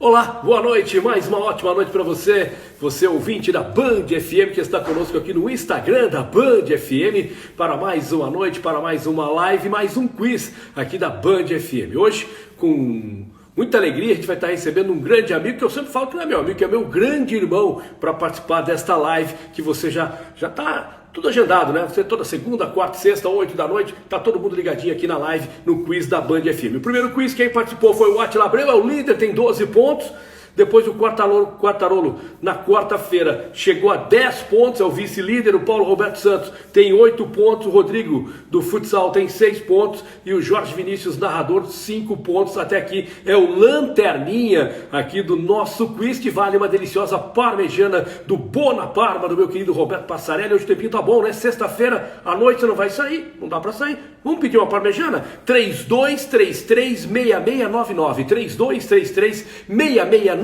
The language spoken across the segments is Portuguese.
Olá, boa noite, mais uma ótima noite para você, você ouvinte da Band FM que está conosco aqui no Instagram da Band FM para mais uma noite, para mais uma live, mais um quiz aqui da Band FM. Hoje, com muita alegria, a gente vai estar recebendo um grande amigo que eu sempre falo que não é meu amigo, que é meu grande irmão para participar desta live que você já está tudo agendado, né? Você toda segunda, quarta, sexta, 8 da noite, tá todo mundo ligadinho aqui na live no quiz da Band FM. O primeiro quiz, quem participou foi o Átila Abreu, é o líder, tem 12 pontos. Depois o Quartarolo, na quarta-feira, chegou a 10 pontos, é o vice-líder. O Paulo Roberto Santos tem 8 pontos. O Rodrigo, do futsal, tem 6 pontos. E o Jorge Vinícius, narrador, 5 pontos. Até aqui é o lanterninha aqui do nosso quiz, que vale uma deliciosa parmegiana do Bona Parma, do meu querido Roberto Passarelli. Hoje o tempinho tá bom, né? Sexta-feira, à noite você não vai sair, não dá pra sair. Vamos pedir uma parmegiana? 3233-6699. 3233-6699.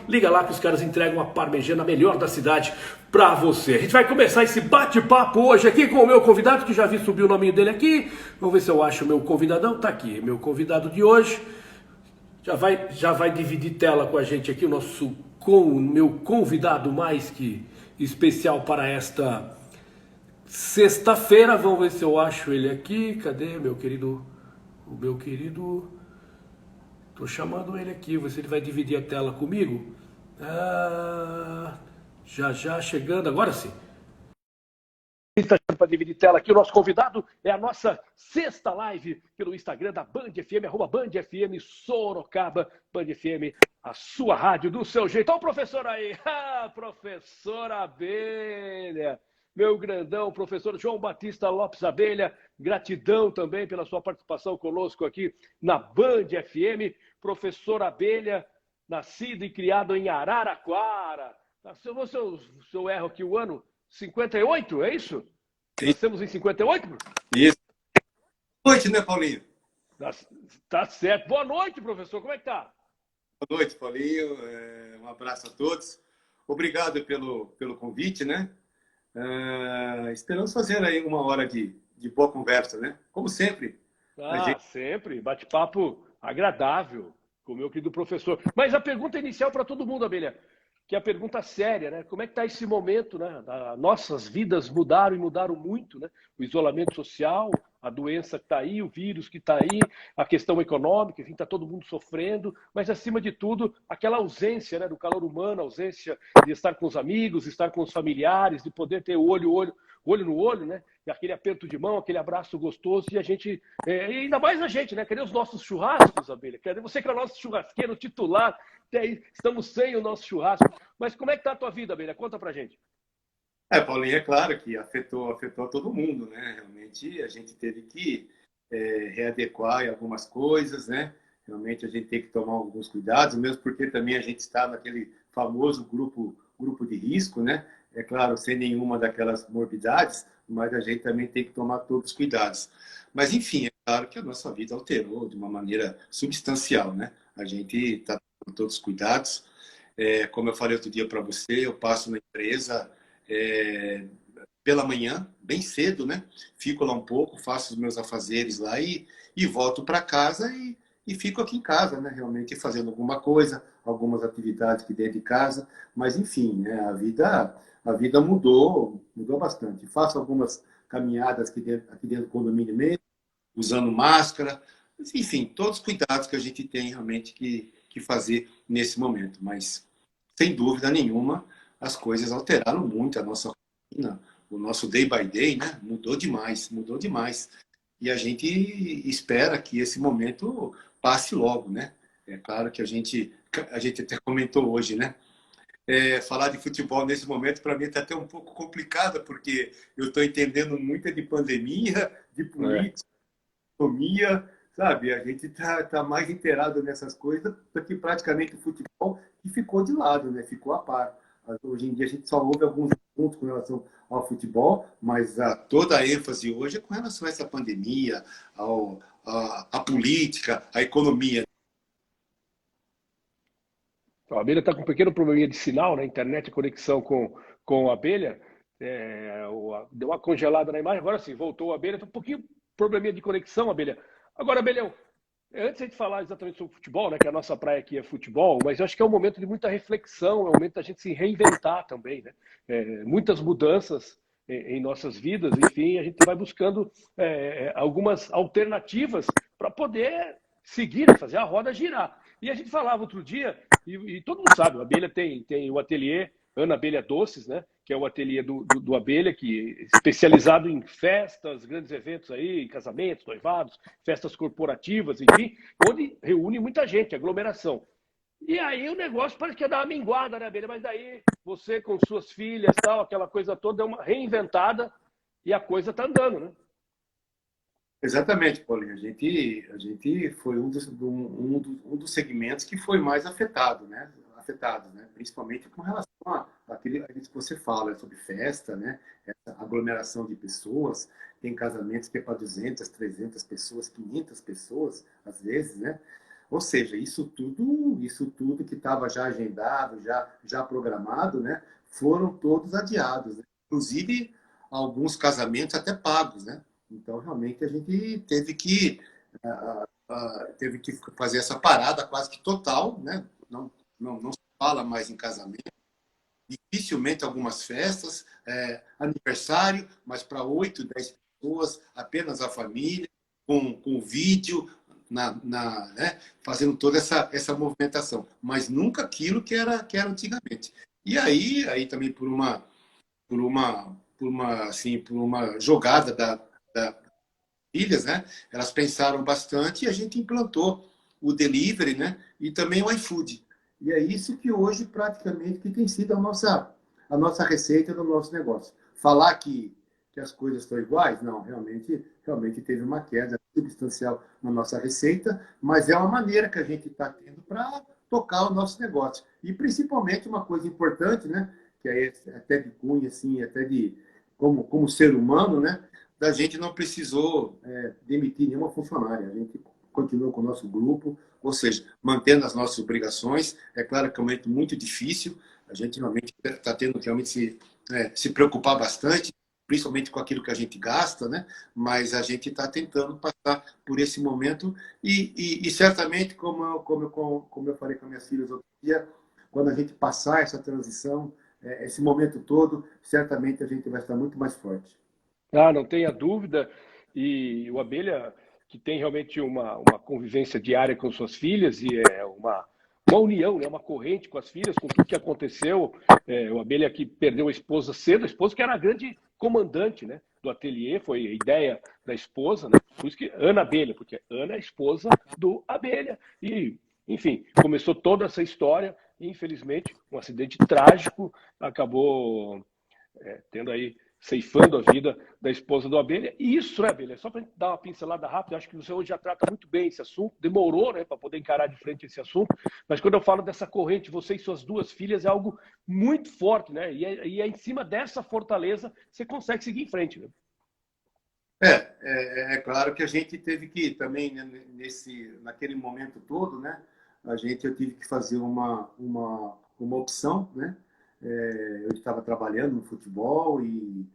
Liga lá que os caras entregam a parmegiana melhor da cidade pra você. A gente vai começar esse bate-papo hoje aqui com o meu convidado, que já vi subir o nominho dele aqui. Vamos ver se eu acho o meu convidadão. Tá aqui, meu convidado de hoje. Já vai dividir tela com a gente aqui, meu convidado mais que especial para esta sexta-feira. Vamos ver se eu acho ele aqui. Cadê meu querido? O meu querido... Tô chamando ele aqui, vê se ele vai dividir a tela comigo. Já chegando, agora sim. Está para dividir tela aqui. O nosso convidado é a nossa sexta live pelo Instagram da Band FM, @BandFM Sorocaba. Band FM, a sua rádio do seu jeito. Olha o professor aí, professor Abelha. Meu grandão, professor João Batista Lopes Abelha, gratidão também pela sua participação conosco aqui na Band FM. Professor Abelha, nascido e criado em Araraquara. Se eu erro aqui o ano, 58, é isso? Sim. Nascemos em 58? Isso. Boa noite, né, Paulinho? Tá certo. Boa noite, professor. Como é que tá? Boa noite, Paulinho. Um abraço a todos. Obrigado pelo convite, né? Esperamos fazer aí uma hora de boa conversa, né? Como sempre. Sempre. Bate-papo agradável com o meu querido professor. Mas a pergunta inicial para todo mundo, Abelha, que é a pergunta séria, né? Como é que está esse momento, né? Nossas vidas mudaram e mudaram muito, né? O isolamento social, a doença que está aí, o vírus que está aí, a questão econômica, enfim, está todo mundo sofrendo, mas acima de tudo, aquela ausência, né, do calor humano, a ausência de estar com os amigos, estar com os familiares, de poder ter olho no olho, né? E aquele aperto de mão, aquele abraço gostoso, e a gente, e ainda mais a gente, né? Cadê os nossos churrascos, Abelha? Cadê você que é o nosso churrasqueiro titular? Estamos sem o nosso churrasco. Mas como é que tá a tua vida, Abelha? Conta pra gente. Paulinho, é claro que afetou todo mundo, né? Realmente a gente teve que readequar em algumas coisas, né? Realmente a gente tem que tomar alguns cuidados, mesmo porque também a gente está naquele famoso grupo de risco, né? É claro, sem nenhuma daquelas morbidades, mas a gente também tem que tomar todos os cuidados. Mas, enfim, é claro que a nossa vida alterou de uma maneira substancial, né? A gente está com todos os cuidados. Como eu falei outro dia para você, eu passo na empresa pela manhã, bem cedo, né? Fico lá um pouco, faço os meus afazeres lá e volto para casa e fico aqui em casa, né? Realmente fazendo alguma coisa, algumas atividades aqui dentro de casa. Mas, enfim, né? A vida mudou bastante. Faço algumas caminhadas aqui dentro do condomínio mesmo, usando máscara. Enfim, todos os cuidados que a gente tem realmente que fazer nesse momento. Mas, sem dúvida nenhuma, as coisas alteraram muito a nossa rotina, o nosso day by day, né? Mudou demais. E a gente espera que esse momento passe logo, né? É claro que a gente até comentou hoje, né? Falar de futebol nesse momento, para mim, está até um pouco complicado, porque eu estou entendendo muito de pandemia, de política, economia, sabe? A gente tá mais inteirado nessas coisas do que praticamente o futebol, que ficou de lado, né? Ficou a par. Hoje em dia a gente só ouve alguns assuntos com relação ao futebol, mas toda a ênfase hoje é com relação a essa pandemia, a política, a economia. A Abelha está com um pequeno probleminha de sinal na internet, conexão com a Abelha. Deu uma congelada na imagem, agora sim, voltou a Abelha. Tá um pouquinho probleminha de conexão, Abelha. Agora, Abelhão, Antes de falar exatamente sobre futebol, né, que a nossa praia aqui é futebol, mas eu acho que é um momento de muita reflexão, é um momento da gente se reinventar também, né? Muitas mudanças em nossas vidas, enfim, a gente vai buscando algumas alternativas para poder seguir, né, fazer a roda girar. E a gente falava outro dia, e todo mundo sabe, a Abelha tem o ateliê Ana Abelha Doces, né? Que é o ateliê do Abelha, que é especializado em festas, grandes eventos aí, casamentos, noivados, festas corporativas, enfim, onde reúne muita gente, aglomeração. E aí o negócio parece que ia dar uma minguada, né, Abelha? Mas daí você com suas filhas, tal, aquela coisa toda, deu uma reinventada e a coisa tá andando, né? Exatamente, Paulinho. A gente foi um dos segmentos que foi mais afetado, né? Afetados, né? Principalmente com relação àquilo que você fala sobre festa, né? Essa aglomeração de pessoas. Tem casamentos que é para 200, 300 pessoas, 500 pessoas, às vezes, né? Ou seja, isso tudo que estava já agendado, já programado, né? Foram todos adiados, né? Inclusive alguns casamentos até pagos, né? Então, realmente, a gente teve que fazer essa parada quase que total, né? Não se fala mais em casamento, dificilmente algumas festas, aniversário, mas para 8, 10 pessoas, apenas a família, com vídeo, né? Fazendo toda essa movimentação. Mas nunca aquilo que era antigamente. E aí também por uma jogada da filhas, né? Elas pensaram bastante e a gente implantou o delivery, né? E também o iFood. E é isso que hoje praticamente que tem sido a nossa receita do nosso negócio. Falar que as coisas estão iguais, não, realmente teve uma queda substancial na nossa receita, mas é uma maneira que a gente está tendo para tocar o nosso negócio. E principalmente uma coisa importante, né? Que é até de cunho, assim, até de como ser humano, né? Da gente não precisou demitir nenhuma funcionária. A gente continuou com o nosso grupo, ou seja, mantendo as nossas obrigações. É claro que é um momento muito difícil, a gente realmente está tendo que realmente se preocupar bastante, principalmente com aquilo que a gente gasta, né? Mas a gente está tentando passar por esse momento e certamente, como eu falei com minhas filhas outro dia, quando a gente passar essa transição, esse momento todo, certamente a gente vai estar muito mais forte. Ah, não tenha dúvida. E o Abelha, que tem realmente uma convivência diária com suas filhas e é uma união, né? Uma corrente com as filhas, com tudo que aconteceu. O Abelha que perdeu a esposa cedo, a esposa que era a grande comandante, né, do ateliê, foi a ideia da esposa, né? Por isso que Ana Abelha, porque Ana é a esposa do Abelha. E, enfim, começou toda essa história. E, infelizmente, um acidente trágico acabou tendo aí, ceifando a vida da esposa do Abelha. E isso, né, Abelha? Só para dar uma pincelada rápida, acho que você hoje já trata muito bem esse assunto. Demorou, né, para poder encarar de frente esse assunto. Mas quando eu falo dessa corrente, você e suas duas filhas, é algo muito forte, né? E é em cima dessa fortaleza você consegue seguir em frente, né? É claro que a gente teve que também, né, naquele momento todo, né, eu tive que fazer uma opção, né? Eu estava trabalhando no futebol e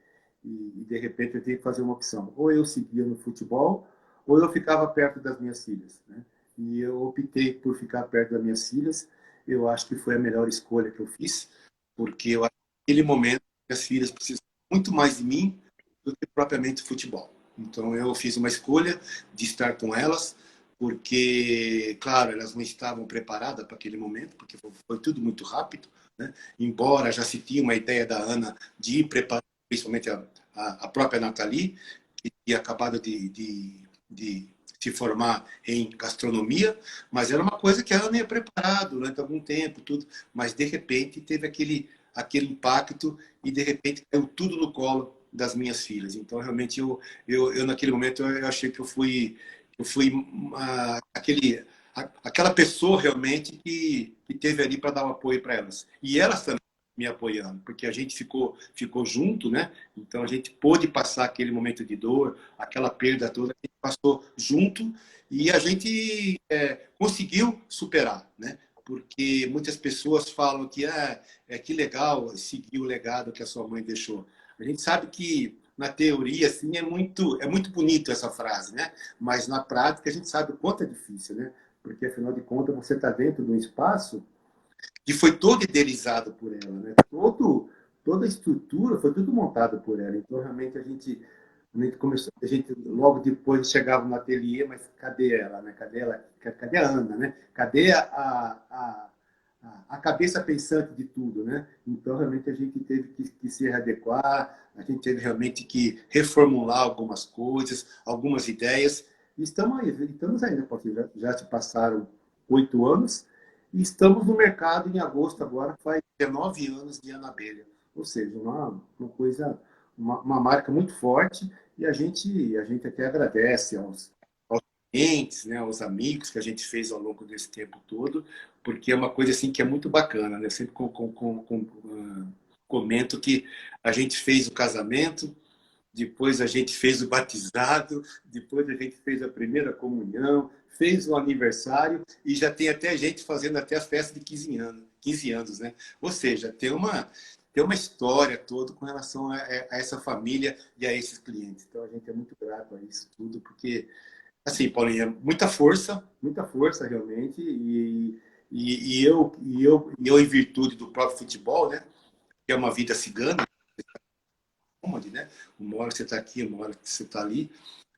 de repente eu tive que fazer uma opção. Ou eu seguia no futebol, ou eu ficava perto das minhas filhas, né? E eu optei por ficar perto das minhas filhas. Eu acho que foi a melhor escolha que eu fiz, porque eu acho que naquele momento as filhas precisam muito mais de mim do que propriamente futebol. Então eu fiz uma escolha de estar com elas, porque, claro, elas não estavam preparadas para aquele momento, porque foi tudo muito rápido, né? Embora já se tinha uma ideia da Ana de ir preparar, principalmente a própria Nathalie, que tinha acabado de se formar em gastronomia, mas era uma coisa que a Ana ia preparar durante algum tempo, tudo, mas de repente teve aquele impacto e de repente caiu tudo no colo das minhas filhas. Então, realmente, eu naquele momento, eu achei que eu fui aquela pessoa realmente que teve ali para dar um apoio para elas. E elas também me apoiando, porque a gente ficou junto, né? Então, a gente pôde passar aquele momento de dor, aquela perda toda, a gente passou junto e a gente conseguiu superar, né? Porque muitas pessoas falam que que legal seguir o legado que a sua mãe deixou. A gente sabe que na teoria, assim, é muito bonito essa frase, né? Mas na prática a gente sabe o quanto é difícil, né? Porque, afinal de contas, você está dentro de um espaço que foi todo idealizado por ela, né? Toda a estrutura foi tudo montado por ela. Então, realmente, a gente começou, a gente logo depois chegava no ateliê, mas cadê ela, né? Cadê ela? Cadê a Ana, né? Cadê a cabeça pensante de tudo, né? Então, realmente, a gente teve que se readequar, a gente teve realmente que reformular algumas coisas, algumas ideias. E estamos ainda, porque já se passaram 8 anos e estamos no mercado em agosto agora, faz 19 anos de Ana Abelha. Ou seja, uma coisa, uma marca muito forte e a gente até agradece aos clientes, né, aos amigos que a gente fez ao longo desse tempo todo, porque é uma coisa assim que é muito bacana, né? Eu sempre comento que a gente fez o casamento, depois a gente fez o batizado, depois a gente fez a primeira comunhão, fez o aniversário e já tem até gente fazendo até a festa de 15 anos, né? Ou seja, tem uma história toda com relação a essa família e a esses clientes. Então a gente é muito grato a isso tudo, porque, assim, Paulinha, muita força realmente, e eu, em virtude do próprio futebol, né? Que é uma vida cigana, né? Uma hora você está aqui, uma hora você está ali.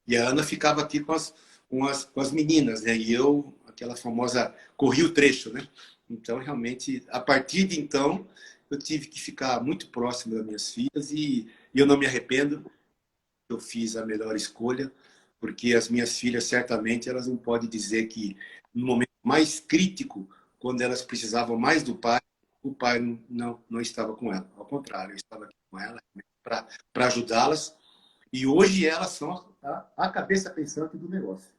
E a Ana ficava aqui com as meninas, né? E eu, aquela famosa, corri o trecho, né? Então, realmente, a partir de então, eu tive que ficar muito próximo das minhas filhas e eu não me arrependo. Eu fiz a melhor escolha, porque as minhas filhas, certamente, elas não podem dizer que no momento mais crítico, quando elas precisavam mais do pai, o pai não estava com ela. Ao contrário, eu estava aqui com ela para ajudá-las. E hoje elas são a cabeça pensante do negócio.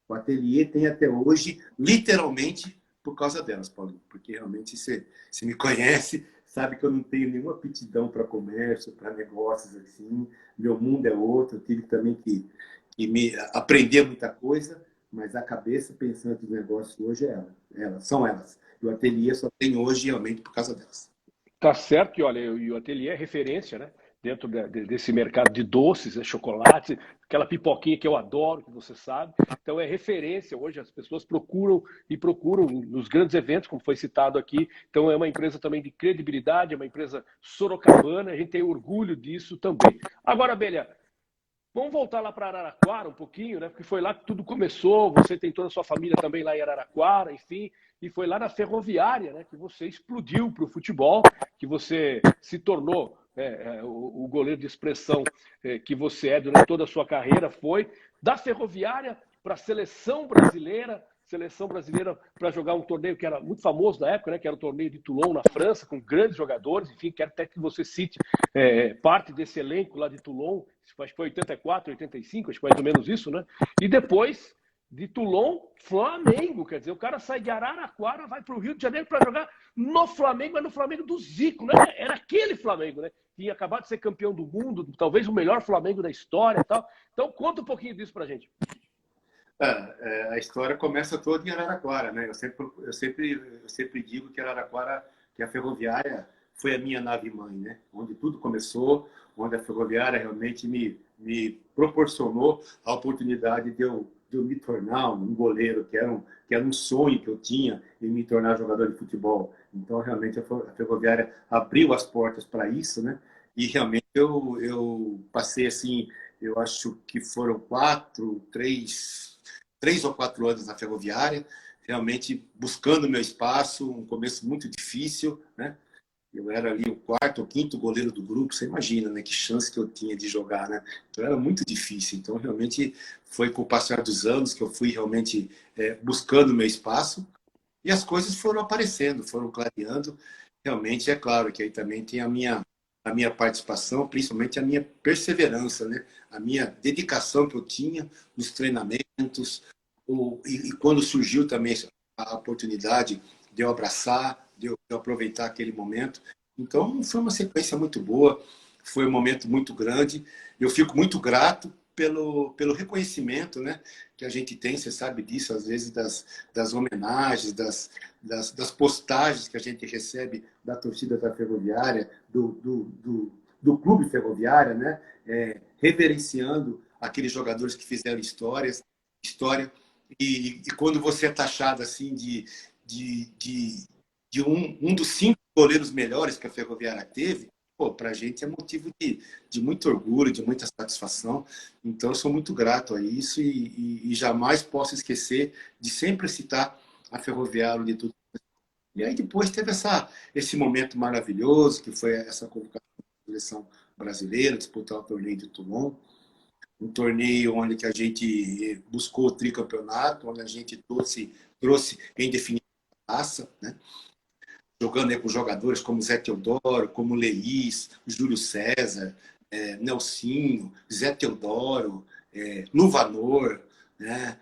O ateliê tem até hoje, literalmente, por causa delas, Paulinho. Porque realmente você me conhece, sabe que eu não tenho nenhuma aptidão para comércio, para negócios assim. Meu mundo é outro. Eu tive também que me aprender muita coisa, mas a cabeça pensante do negócio hoje é ela. São elas. E o ateliê só tem hoje realmente por causa delas. Tá certo, e olha, e o ateliê é referência, né? Dentro desse mercado de doces, né? Chocolates, aquela pipoquinha que eu adoro, que você sabe. Então é referência. Hoje as pessoas procuram e procuram nos grandes eventos, como foi citado aqui. Então é uma empresa também de credibilidade, é uma empresa sorocabana, a gente tem orgulho disso também. Agora, Abelha, vamos voltar lá para Araraquara um pouquinho, né? Porque foi lá que tudo começou. Você tem toda a sua família também lá em Araraquara, enfim. E foi lá na Ferroviária, né? Que você explodiu para o futebol, que você se tornou o goleiro de expressão que você é durante toda a sua carreira. Foi da Ferroviária para a seleção brasileira para jogar um torneio que era muito famoso na época, né? Que era o torneio de Toulon na França, com grandes jogadores. Enfim, quero até que você cite parte desse elenco lá de Toulon. Acho que foi 84, 85, acho que mais ou menos isso, né? E depois de Toulon, Flamengo. Quer dizer, o cara sai de Araraquara, vai para o Rio de Janeiro para jogar no Flamengo, mas no Flamengo do Zico, né? Era aquele Flamengo, né? Que ia acabar de ser campeão do mundo, talvez o melhor Flamengo da história e tal. Então, conta um pouquinho disso pra gente. A história começa toda em Araraquara, né? Eu sempre digo que Araraquara, que a Ferroviária foi a minha nave-mãe, né? Onde tudo começou, onde a Ferroviária realmente me proporcionou a oportunidade de eu me tornar um goleiro, que era um sonho que eu tinha em me tornar jogador de futebol. Então, realmente, a Ferroviária abriu as portas para isso, né? E realmente eu passei assim, eu acho que foram 3 ou 4 anos na Ferroviária, realmente buscando meu espaço, um começo muito difícil, né? Eu era ali o quarto ou quinto goleiro do grupo, você imagina, né? Que chance que eu tinha de jogar, né? Então era muito difícil. Então realmente foi com o passar dos anos que eu fui realmente buscando meu espaço e as coisas foram aparecendo, foram clareando. Realmente é claro que aí também tem a minha participação, principalmente a minha perseverança, né? A minha dedicação que eu tinha nos treinamentos, e quando surgiu também a oportunidade de eu abraçar, de eu aproveitar aquele momento. Então, foi uma sequência muito boa, foi um momento muito grande. Eu fico muito grato pelo reconhecimento, né, que a gente tem, você sabe disso, às vezes, das homenagens, das postagens que a gente recebe da torcida da Ferroviária, do do Clube Ferroviária, né? Reverenciando aqueles jogadores que fizeram história. E quando você é taxado assim de um dos 5 goleiros melhores que a Ferroviária teve, para a gente é motivo de muito orgulho, de muita satisfação. Então, eu sou muito grato a isso e jamais posso esquecer de sempre citar a Ferroviária de tudo. E aí depois teve esse momento maravilhoso, que foi essa convocação da seleção brasileira, disputar o torneio de Toulon, um torneio onde que a gente buscou o tricampeonato, onde a gente trouxe em definitiva a taça, né? Jogando aí com jogadores como Zé Teodoro, como Leís, Júlio César, Nelsinho, Zé Teodoro, Nuvanor, né?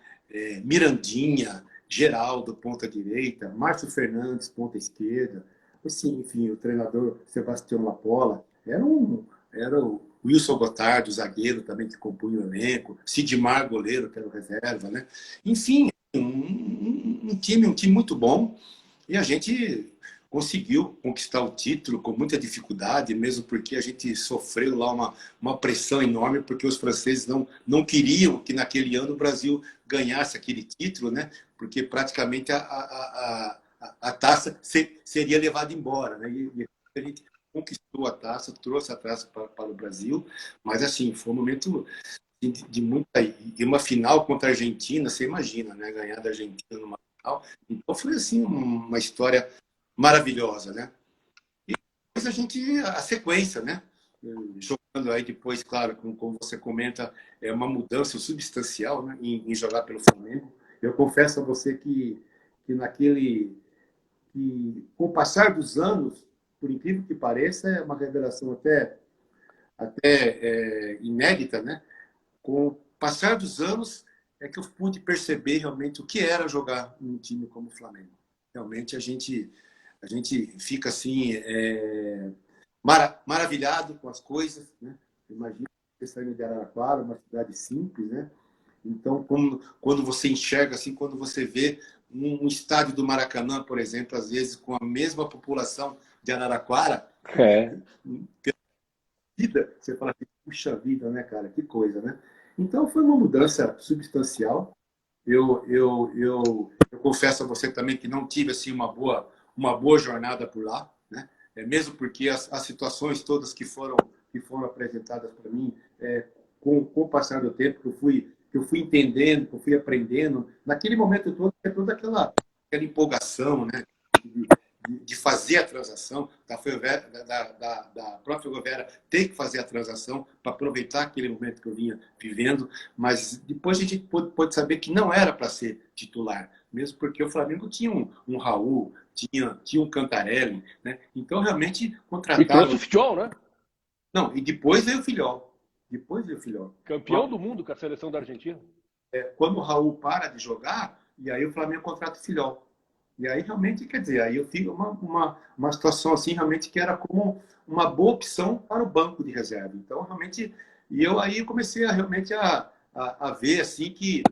Mirandinha, Geraldo, ponta direita, Márcio Fernandes, ponta esquerda, assim, enfim, o treinador Sebastião Lapola, era o Wilson Gotardo, o zagueiro também que compunha o elenco, Sidmar, goleiro, que era o reserva, né? Enfim, um time muito bom, e a gente conseguiu conquistar o título com muita dificuldade, mesmo porque a gente sofreu lá uma pressão enorme, porque os franceses não queriam que naquele ano o Brasil ganhasse aquele título, né? Porque praticamente a taça seria levada embora, né? E a gente conquistou a taça, trouxe a taça para o Brasil, mas assim, foi um momento de muita... E uma final contra a Argentina, você imagina, né? Ganhar da Argentina numa final. Então foi assim uma história maravilhosa, né? E depois a sequência, né? Jogando aí depois, claro, como você comenta, é uma mudança substancial, né? em jogar pelo Flamengo. Eu confesso a você que com o passar dos anos, por incrível que pareça, é uma revelação até inédita, né? Com o passar dos anos é que eu pude perceber realmente o que era jogar num time como o Flamengo. Realmente a gente fica assim maravilhado com as coisas, né? Imagina você saindo de Araraquara, uma cidade simples, né? Então, quando você enxerga assim, quando você vê um estádio do Maracanã, por exemplo, às vezes com a mesma população de Araraquara, você fala assim, puxa vida, né, cara? Que coisa, né? Então, foi uma mudança substancial. Eu confesso a você também que não tive assim uma boa jornada por lá, né? Mesmo porque as situações todas que foram apresentadas para mim, com o passar do tempo que eu fui entendendo, que eu fui aprendendo, naquele momento todo, é toda aquela empolgação, né? De fazer a transação, da própria Ferroviária ter que fazer a transação para aproveitar aquele momento que eu vinha vivendo, mas depois a gente pôde saber que não era para ser titular, mesmo porque o Flamengo tinha um Raul, tinha um Cantarelli, né? Então realmente contrataram... E trouxe o Fiol, né? Não, e depois veio o Filhol. Campeão do mundo com a seleção da Argentina. Quando o Raul para de jogar, e aí o Flamengo contrata o Filhol. E aí realmente, quer dizer, aí eu fico uma situação assim, realmente que era como uma boa opção para o banco de reserva. Então, realmente, e eu aí comecei realmente a ver assim que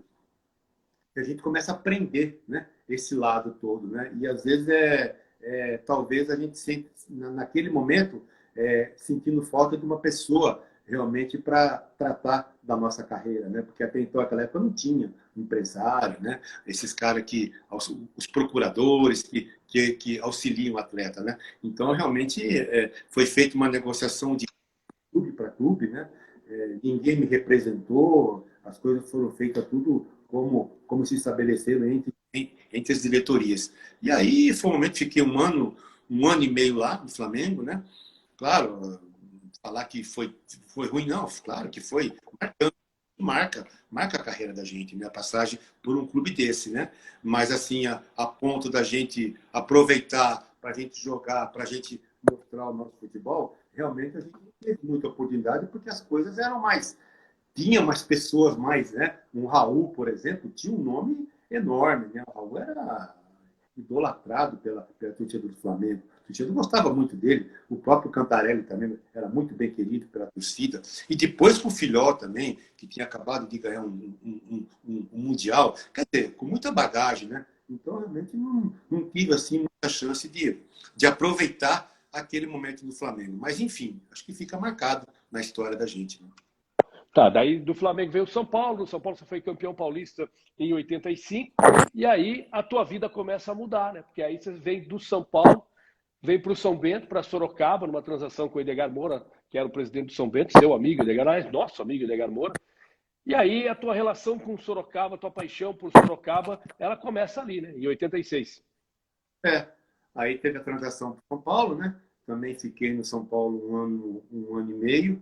a gente começa a aprender, né, esse lado todo, né? E às vezes talvez a gente sente, naquele momento, sentindo falta de uma pessoa realmente para tratar da nossa carreira, né? Porque até então, naquela época, não tinha empresário, né? Esses caras os procuradores que auxiliam o atleta, né? Então, realmente, foi feita uma negociação de clube para clube, né? Ninguém me representou, as coisas foram feitas tudo como se estabeleceram entre as diretorias. E aí, foi um momento, fiquei um ano e meio lá no Flamengo, né? Claro, falar que foi ruim, não, claro que foi marcante, marca a carreira da gente, minha passagem por um clube desse, né? Mas assim, a ponto da gente aproveitar para a gente jogar, para a gente mostrar o nosso futebol, realmente a gente não teve muita oportunidade porque as coisas eram tinha mais pessoas mais, né? Um Raul, por exemplo, tinha um nome enorme, né? O Raul era idolatrado pela torcida do Flamengo. A torcida gostava muito dele. O próprio Cantarelli também era muito bem querido pela torcida. E depois com o Filhol também, que tinha acabado de ganhar um Mundial. Quer dizer, com muita bagagem, né? Então, realmente, não tive assim, muita chance de aproveitar aquele momento do Flamengo. Mas, enfim, acho que fica marcado na história da gente, né? Tá, daí do Flamengo veio o São Paulo. No São Paulo você foi campeão paulista em 85. E aí a tua vida começa a mudar, né? Porque aí você vem do São Paulo, vem para o São Bento, para Sorocaba, numa transação com o Edgar Moura, que era o presidente do São Bento, seu amigo, Edgar, nosso amigo Edgar Moura. E aí a tua relação com Sorocaba, a tua paixão por Sorocaba, ela começa ali, né? Em 86. Aí teve a transação para São Paulo, né? Também fiquei no São Paulo um ano e meio,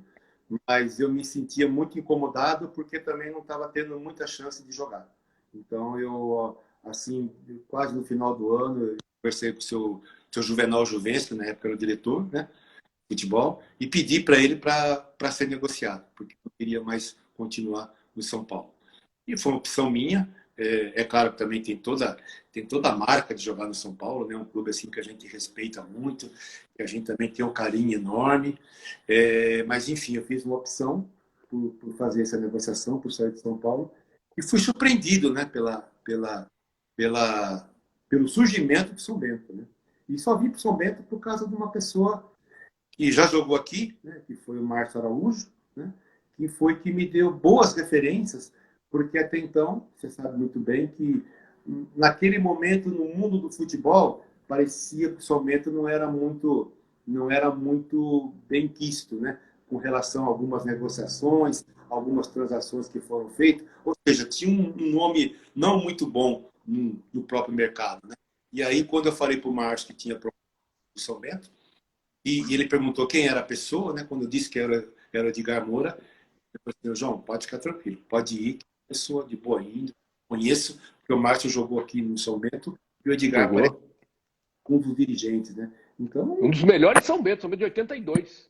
mas eu me sentia muito incomodado porque também não estava tendo muita chance de jogar. Então eu, assim, quase no final do ano, eu conversei com o seu Juvenal Juvencio, na época era o diretor, né, de futebol, e pedi para ele para ser negociado, porque eu não queria mais continuar no São Paulo. E foi uma opção minha. É claro que também tem toda a marca de jogar no São Paulo, né? Um clube assim que a gente respeita muito, que a gente também tem um carinho enorme. Mas, enfim, eu fiz uma opção por fazer essa negociação, por sair de São Paulo, e fui surpreendido, né? Pelo surgimento do São Bento, né? E só vim para o São Bento por causa de uma pessoa que já jogou aqui, né? Que foi o Márcio Araújo, né? Que me deu boas referências, porque até então, você sabe muito bem que naquele momento no mundo do futebol parecia que o São Bento não era muito bem quisto, né? Com relação a algumas negociações, algumas transações que foram feitas, ou seja, tinha um nome não muito bom no próprio mercado, né? E aí quando eu falei para o Márcio que tinha proposto o São Bento, e ele perguntou quem era a pessoa, né? Quando eu disse que era o Edgar Moura, eu falei assim, João, pode ficar tranquilo, pode ir, pessoa de boa índole, conheço, porque o Márcio jogou aqui no São Bento e o Edgar parece um dos dirigentes, né? Então, um dos melhores São Bento de 82.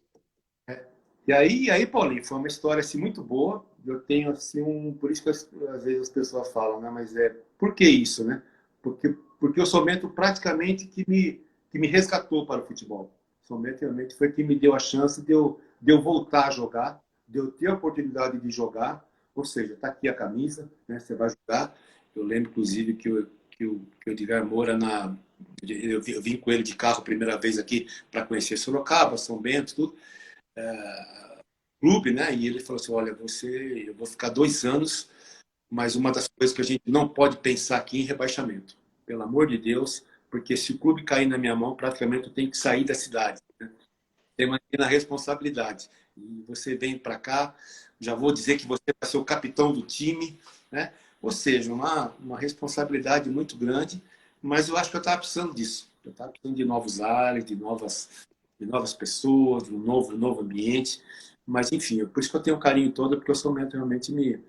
E aí, Paulinho, foi uma história assim muito boa. Eu tenho assim por isso que às vezes as pessoas falam, né? Mas por que isso, né? Porque o São Bento praticamente que me resgatou para o futebol. O São Bento realmente foi que me deu a chance de eu voltar a jogar, de eu ter a oportunidade de jogar. Ou seja, está aqui a camisa, né? Você vai jogar. Eu lembro, inclusive, que o Edgar Moura, eu vim com ele de carro a primeira vez aqui para conhecer Sorocaba, São Bento, tudo. Clube, né? E ele falou assim, olha, eu vou ficar 2 anos, mas uma das coisas que a gente não pode pensar aqui em rebaixamento. Pelo amor de Deus, porque se o clube cair na minha mão, praticamente eu tenho que sair da cidade, né? Tem uma responsabilidade. E você vem para cá, já vou dizer que você vai ser o capitão do time, né? Ou seja, uma responsabilidade muito grande, mas eu acho que eu estava precisando disso. Eu estava precisando de novos ares, de novas pessoas, de um novo ambiente. Mas, enfim, por isso que eu tenho um carinho todo, porque o São Bento realmente me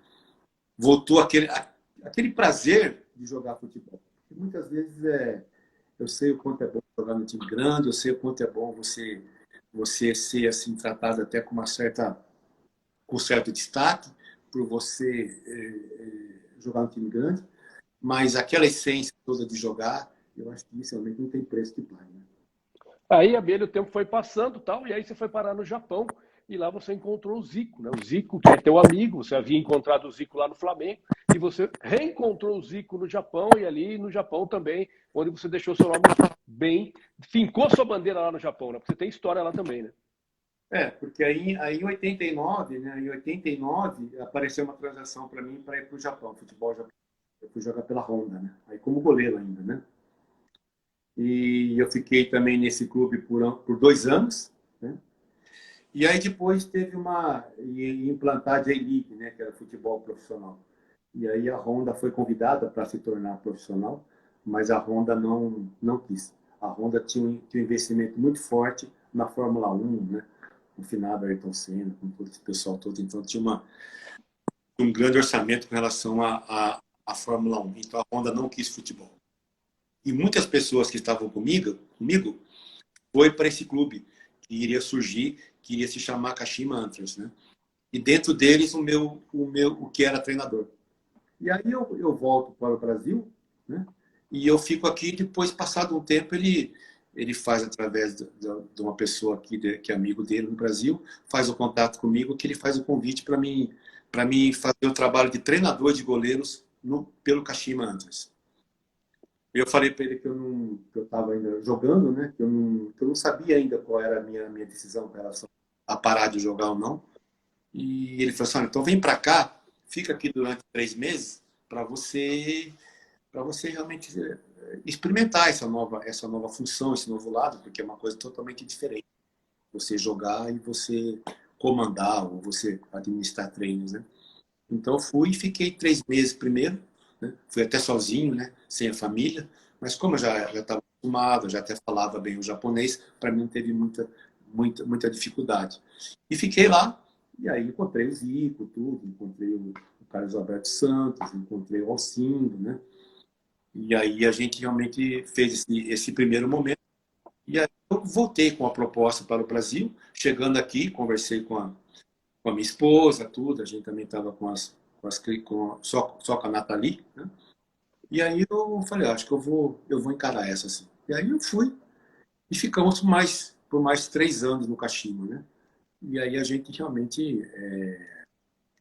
voltou aquele prazer de jogar futebol. Porque muitas vezes eu sei o quanto é bom jogar no time grande, eu sei o quanto é bom você ser assim tratado até com certo destaque por você jogar no time grande, mas aquela essência toda de jogar, eu acho que inicialmente não tem preço que pague, né? Aí, Abelha, o tempo foi passando tal, e aí você foi parar no Japão, e lá você encontrou o Zico, né? O Zico, que é teu amigo, você havia encontrado o Zico lá no Flamengo, e você reencontrou o Zico no Japão, e ali no Japão também, onde você deixou seu nome bem, fincou sua bandeira lá no Japão, né? Porque você tem história lá também, né? Porque aí em 89, né? Em 89 apareceu uma transação para mim para ir para o Japão, futebol japonês. Eu fui jogar pela Honda, né? Aí como goleiro ainda, né? E eu fiquei também nesse clube por 2 anos, né? E aí depois teve implantar a J-League, né? Que era futebol profissional. E aí a Honda foi convidada para se tornar profissional, mas a Honda não quis. A Honda tinha um investimento muito forte na Fórmula 1, né? No finado Ayrton Senna, com todo esse pessoal todo. Então tinha um grande orçamento com relação à Fórmula 1. Então a Honda não quis futebol. E muitas pessoas que estavam comigo foi para esse clube que iria surgir, que iria se chamar Kashima Antlers, né? E dentro deles o que era treinador. E aí eu volto para o Brasil, né? E eu fico aqui. Depois, passado um tempo, ele faz através de uma pessoa aqui que é amigo dele no Brasil, faz o contato comigo, que ele faz o convite para mim fazer o trabalho de treinador de goleiros pelo Kashima Antlers. Eu falei para ele que eu estava ainda jogando, né? Que eu não sabia ainda qual era a minha decisão com relação a parar de jogar ou não. E ele falou assim: "Olha, então vem para cá, fica aqui durante 3 meses para você realmente experimentar essa nova função, esse novo lado, porque é uma coisa totalmente diferente. Você jogar e você comandar ou você administrar treinos, né? Então fui e fiquei 3 meses primeiro, né? Fui até sozinho, né? Sem a família, mas como eu já estava acostumado, já até falava bem o japonês, para mim não teve muita dificuldade. E fiquei lá, e aí encontrei o Zico, tudo, encontrei o Carlos Alberto Santos, encontrei o Alcindo, né? E aí a gente realmente fez esse primeiro momento. E aí eu voltei com a proposta para o Brasil. Chegando aqui, conversei com a minha esposa, tudo. A gente também estava só com a Nathalie, né? E aí eu falei, acho que eu vou encarar essa assim. E aí eu fui e ficamos por mais 3 anos no Kashima, né? E aí a gente realmente,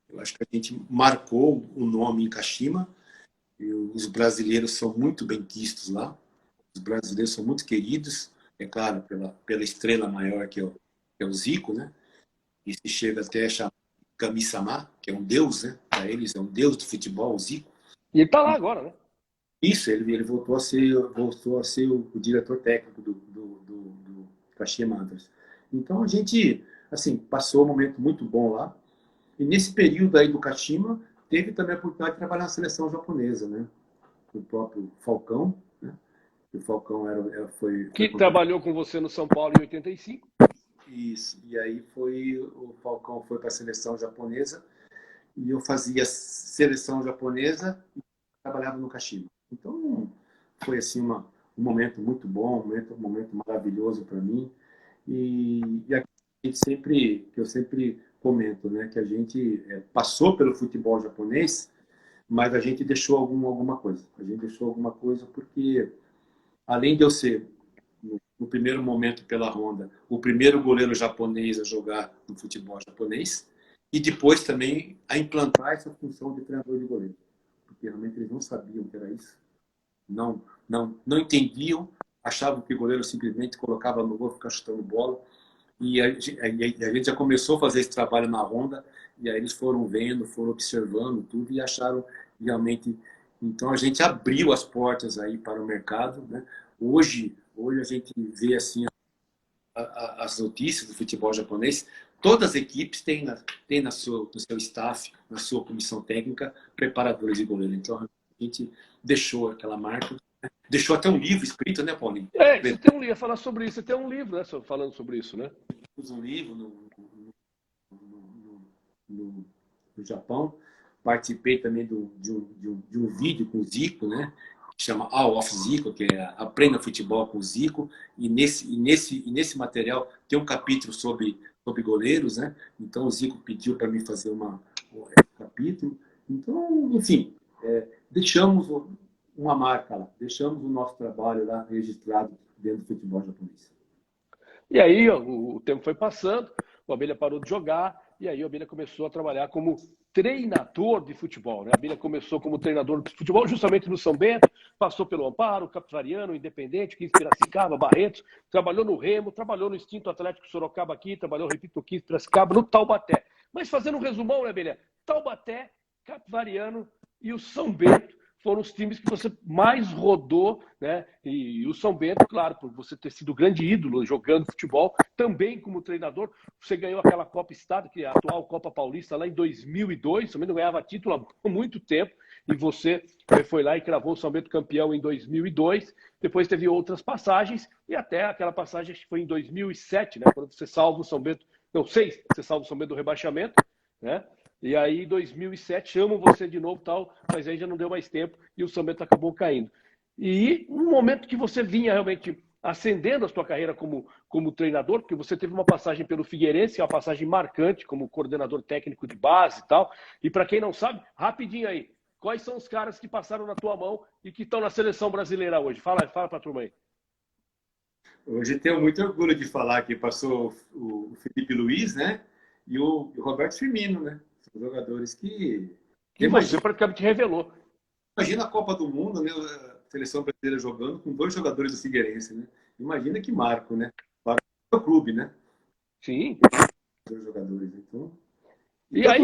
eu acho que a gente marcou o nome em Kashima. E os brasileiros são muito bem quistos lá. Os brasileiros são muito queridos, é claro, pela estrela maior que é o Zico, né? E se chega até a chamar Kami-sama, que é um deus, né? Para eles é um deus do futebol, o Zico. E ele tá lá agora, né? Isso, ele voltou a ser o diretor técnico do Kashima Antlers. Então a gente, assim, passou um momento muito bom lá. E nesse período aí do Kashima, teve também a oportunidade de trabalhar na seleção japonesa, né? O próprio Falcão, né? O Falcão foi Que trabalhou com você no São Paulo em 85. isso. E aí o Falcão foi para a seleção japonesa e eu fazia seleção japonesa e trabalhava no Kashima. Então foi assim um momento muito bom, um momento maravilhoso para mim. E a gente que eu sempre comento, né, que a gente passou pelo futebol japonês, mas a gente deixou alguma coisa. A gente deixou alguma coisa porque além de eu ser no primeiro momento pela Honda, o primeiro goleiro japonês a jogar no futebol japonês, e depois também a implantar essa função de treinador de goleiro, porque realmente eles não sabiam que era isso, não entendiam, achavam que o goleiro simplesmente colocava no gol e ficava chutando bola, e a gente já começou a fazer esse trabalho na Honda, e aí eles foram vendo, foram observando tudo e acharam realmente. Então a gente abriu as portas aí para o mercado, né? Hoje a gente vê assim as notícias do futebol japonês. Todas as equipes têm no seu staff, na sua comissão técnica, preparadores de goleiro. Então a gente deixou aquela marca, né? Deixou até um livro escrito, né, Paulinho? Você tem um livro, falar sobre isso. Você tem um livro, né, falando sobre isso, né? Um livro no, no, no Japão. Participei também de um vídeo com o Zico, né? Que chama All of Zico, que é Aprenda Futebol com o Zico. E nesse material tem um capítulo sobre goleiros, né? Então o Zico pediu para mim fazer um capítulo. Então, enfim, deixamos uma marca lá, deixamos o nosso trabalho lá registrado dentro do futebol japonês. E aí o tempo foi passando, o Abelha parou de jogar, e aí o Abelha começou a trabalhar como treinador de futebol, né? A Abelha começou como treinador de futebol justamente no São Bento, passou pelo Amparo, Capivariano, Independente, 15 Piracicaba, Barretos, trabalhou no Remo, trabalhou no Extinto Atlético Sorocaba aqui, trabalhou, repito, 15 Piracicaba, no Taubaté. Mas fazendo um resumão, né, Abelha? Taubaté, Capivariano e o São Bento foram os times que você mais rodou, né? E o São Bento, claro, por você ter sido grande ídolo jogando futebol, também como treinador, você ganhou aquela Copa Estado, que é a atual Copa Paulista, lá em 2002, também não ganhava título há muito tempo, e você foi lá e cravou o São Bento campeão em 2002, depois teve outras passagens, e até aquela passagem que foi em 2007, né? Quando você salva o São Bento, não, 2006, você salva o São Bento do rebaixamento, né? E aí, em 2007, chamam você de novo, tal, mas aí já não deu mais tempo e o São Bento acabou caindo. E no momento que você vinha realmente ascendendo a sua carreira como treinador, porque você teve uma passagem pelo Figueirense, uma passagem marcante como coordenador técnico de base e tal. E para quem não sabe, rapidinho aí, quais são os caras que passaram na tua mão e que estão na seleção brasileira hoje? Fala para a turma aí. Hoje tenho muito orgulho de falar que passou o Felipe Luiz, né? E o Roberto Firmino, né? São jogadores que Que você praticamente revelou. imagina a Copa do Mundo, né? seleção brasileira jogando com 2 jogadores do Figueirense, né? Imagina que marco, né? Para o clube, né? Sim. 2 jogadores, então. E aí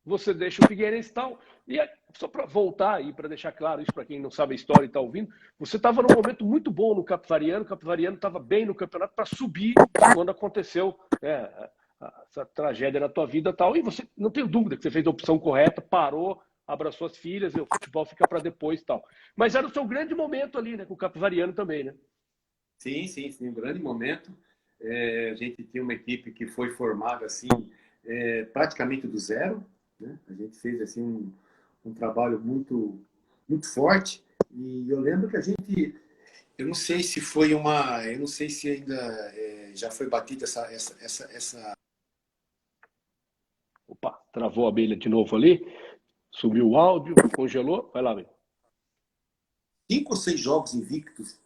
você deixa o Figueirense e tal. E aí, só para voltar aí, para deixar claro isso para quem não sabe a história e está ouvindo, você estava num momento muito bom no Capivariano, o Capivariano estava bem no campeonato para subir quando aconteceu essa tragédia na tua vida e tal. E você, não tenho dúvida que você fez a opção correta, parou, abraçou as filhas, e o futebol fica para depois e tal. Mas era o seu grande momento ali, né, com o Capivariano também, né? Sim, sim, sim, um grande momento. A gente tinha uma equipe que foi formada assim, praticamente do zero, né? A gente fez assim um trabalho muito forte. E eu lembro que a gente, eu não sei se foi eu não sei se ainda já foi batida essa. Opa, travou a abelha de novo ali, sumiu o áudio, congelou, vai lá, velho. 5 ou 6 jogos invictos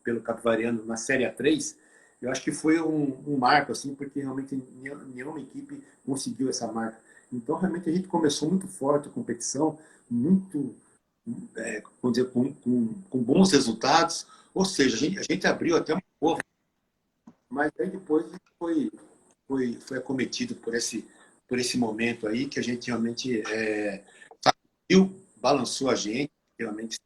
pelo Capivariano na Série A3, eu acho que foi um marco, assim, porque realmente nenhuma equipe conseguiu essa marca. Então, realmente, a gente começou muito forte a competição, muito, vamos dizer, com bons resultados. Ou seja, a gente abriu até uma boa, mas aí depois foi acometido por esse momento aí, que a gente realmente saiu, balançou a gente, realmente.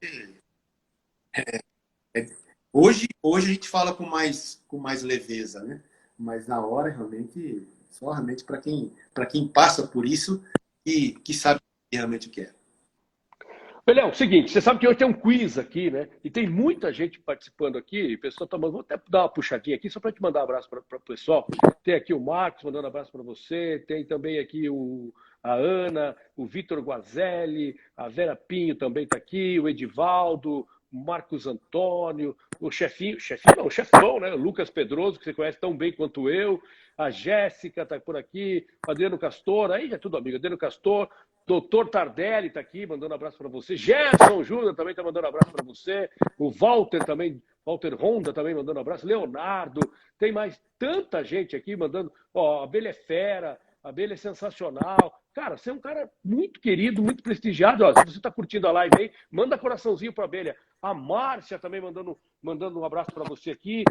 Hoje a gente fala com mais leveza, né? Mas na hora, realmente, só realmente para quem passa por isso que sabe realmente o que é. Léo, seguinte, você sabe que hoje tem um quiz aqui, né? E tem muita gente participando aqui. O pessoal tá mandando, vou até dar uma puxadinha aqui, só para te mandar um abraço para o pessoal. Tem aqui o Marcos mandando um abraço para você, tem também aqui a Ana, o Vitor Guazelli, a Vera Pinho também está aqui, o Edivaldo, o Marcos Antônio, o chefinho, não, o chefão, né? O Lucas Pedroso, que você conhece tão bem quanto eu, a Jéssica está por aqui, o Adriano Castor, aí é tudo amigo, Adriano Castor. Doutor Tardelli está aqui, mandando um abraço para você. Gerson Júnior também está mandando um abraço para você. O Walter também, Walter Honda também mandando um abraço. Leonardo, tem mais tanta gente aqui mandando. Ó, a Abelha é fera, a Abelha é sensacional. Cara, você é um cara muito querido, muito prestigiado. Ó, se você está curtindo a live aí, manda coraçãozinho para a Abelha. A Márcia também mandando um abraço para você aqui.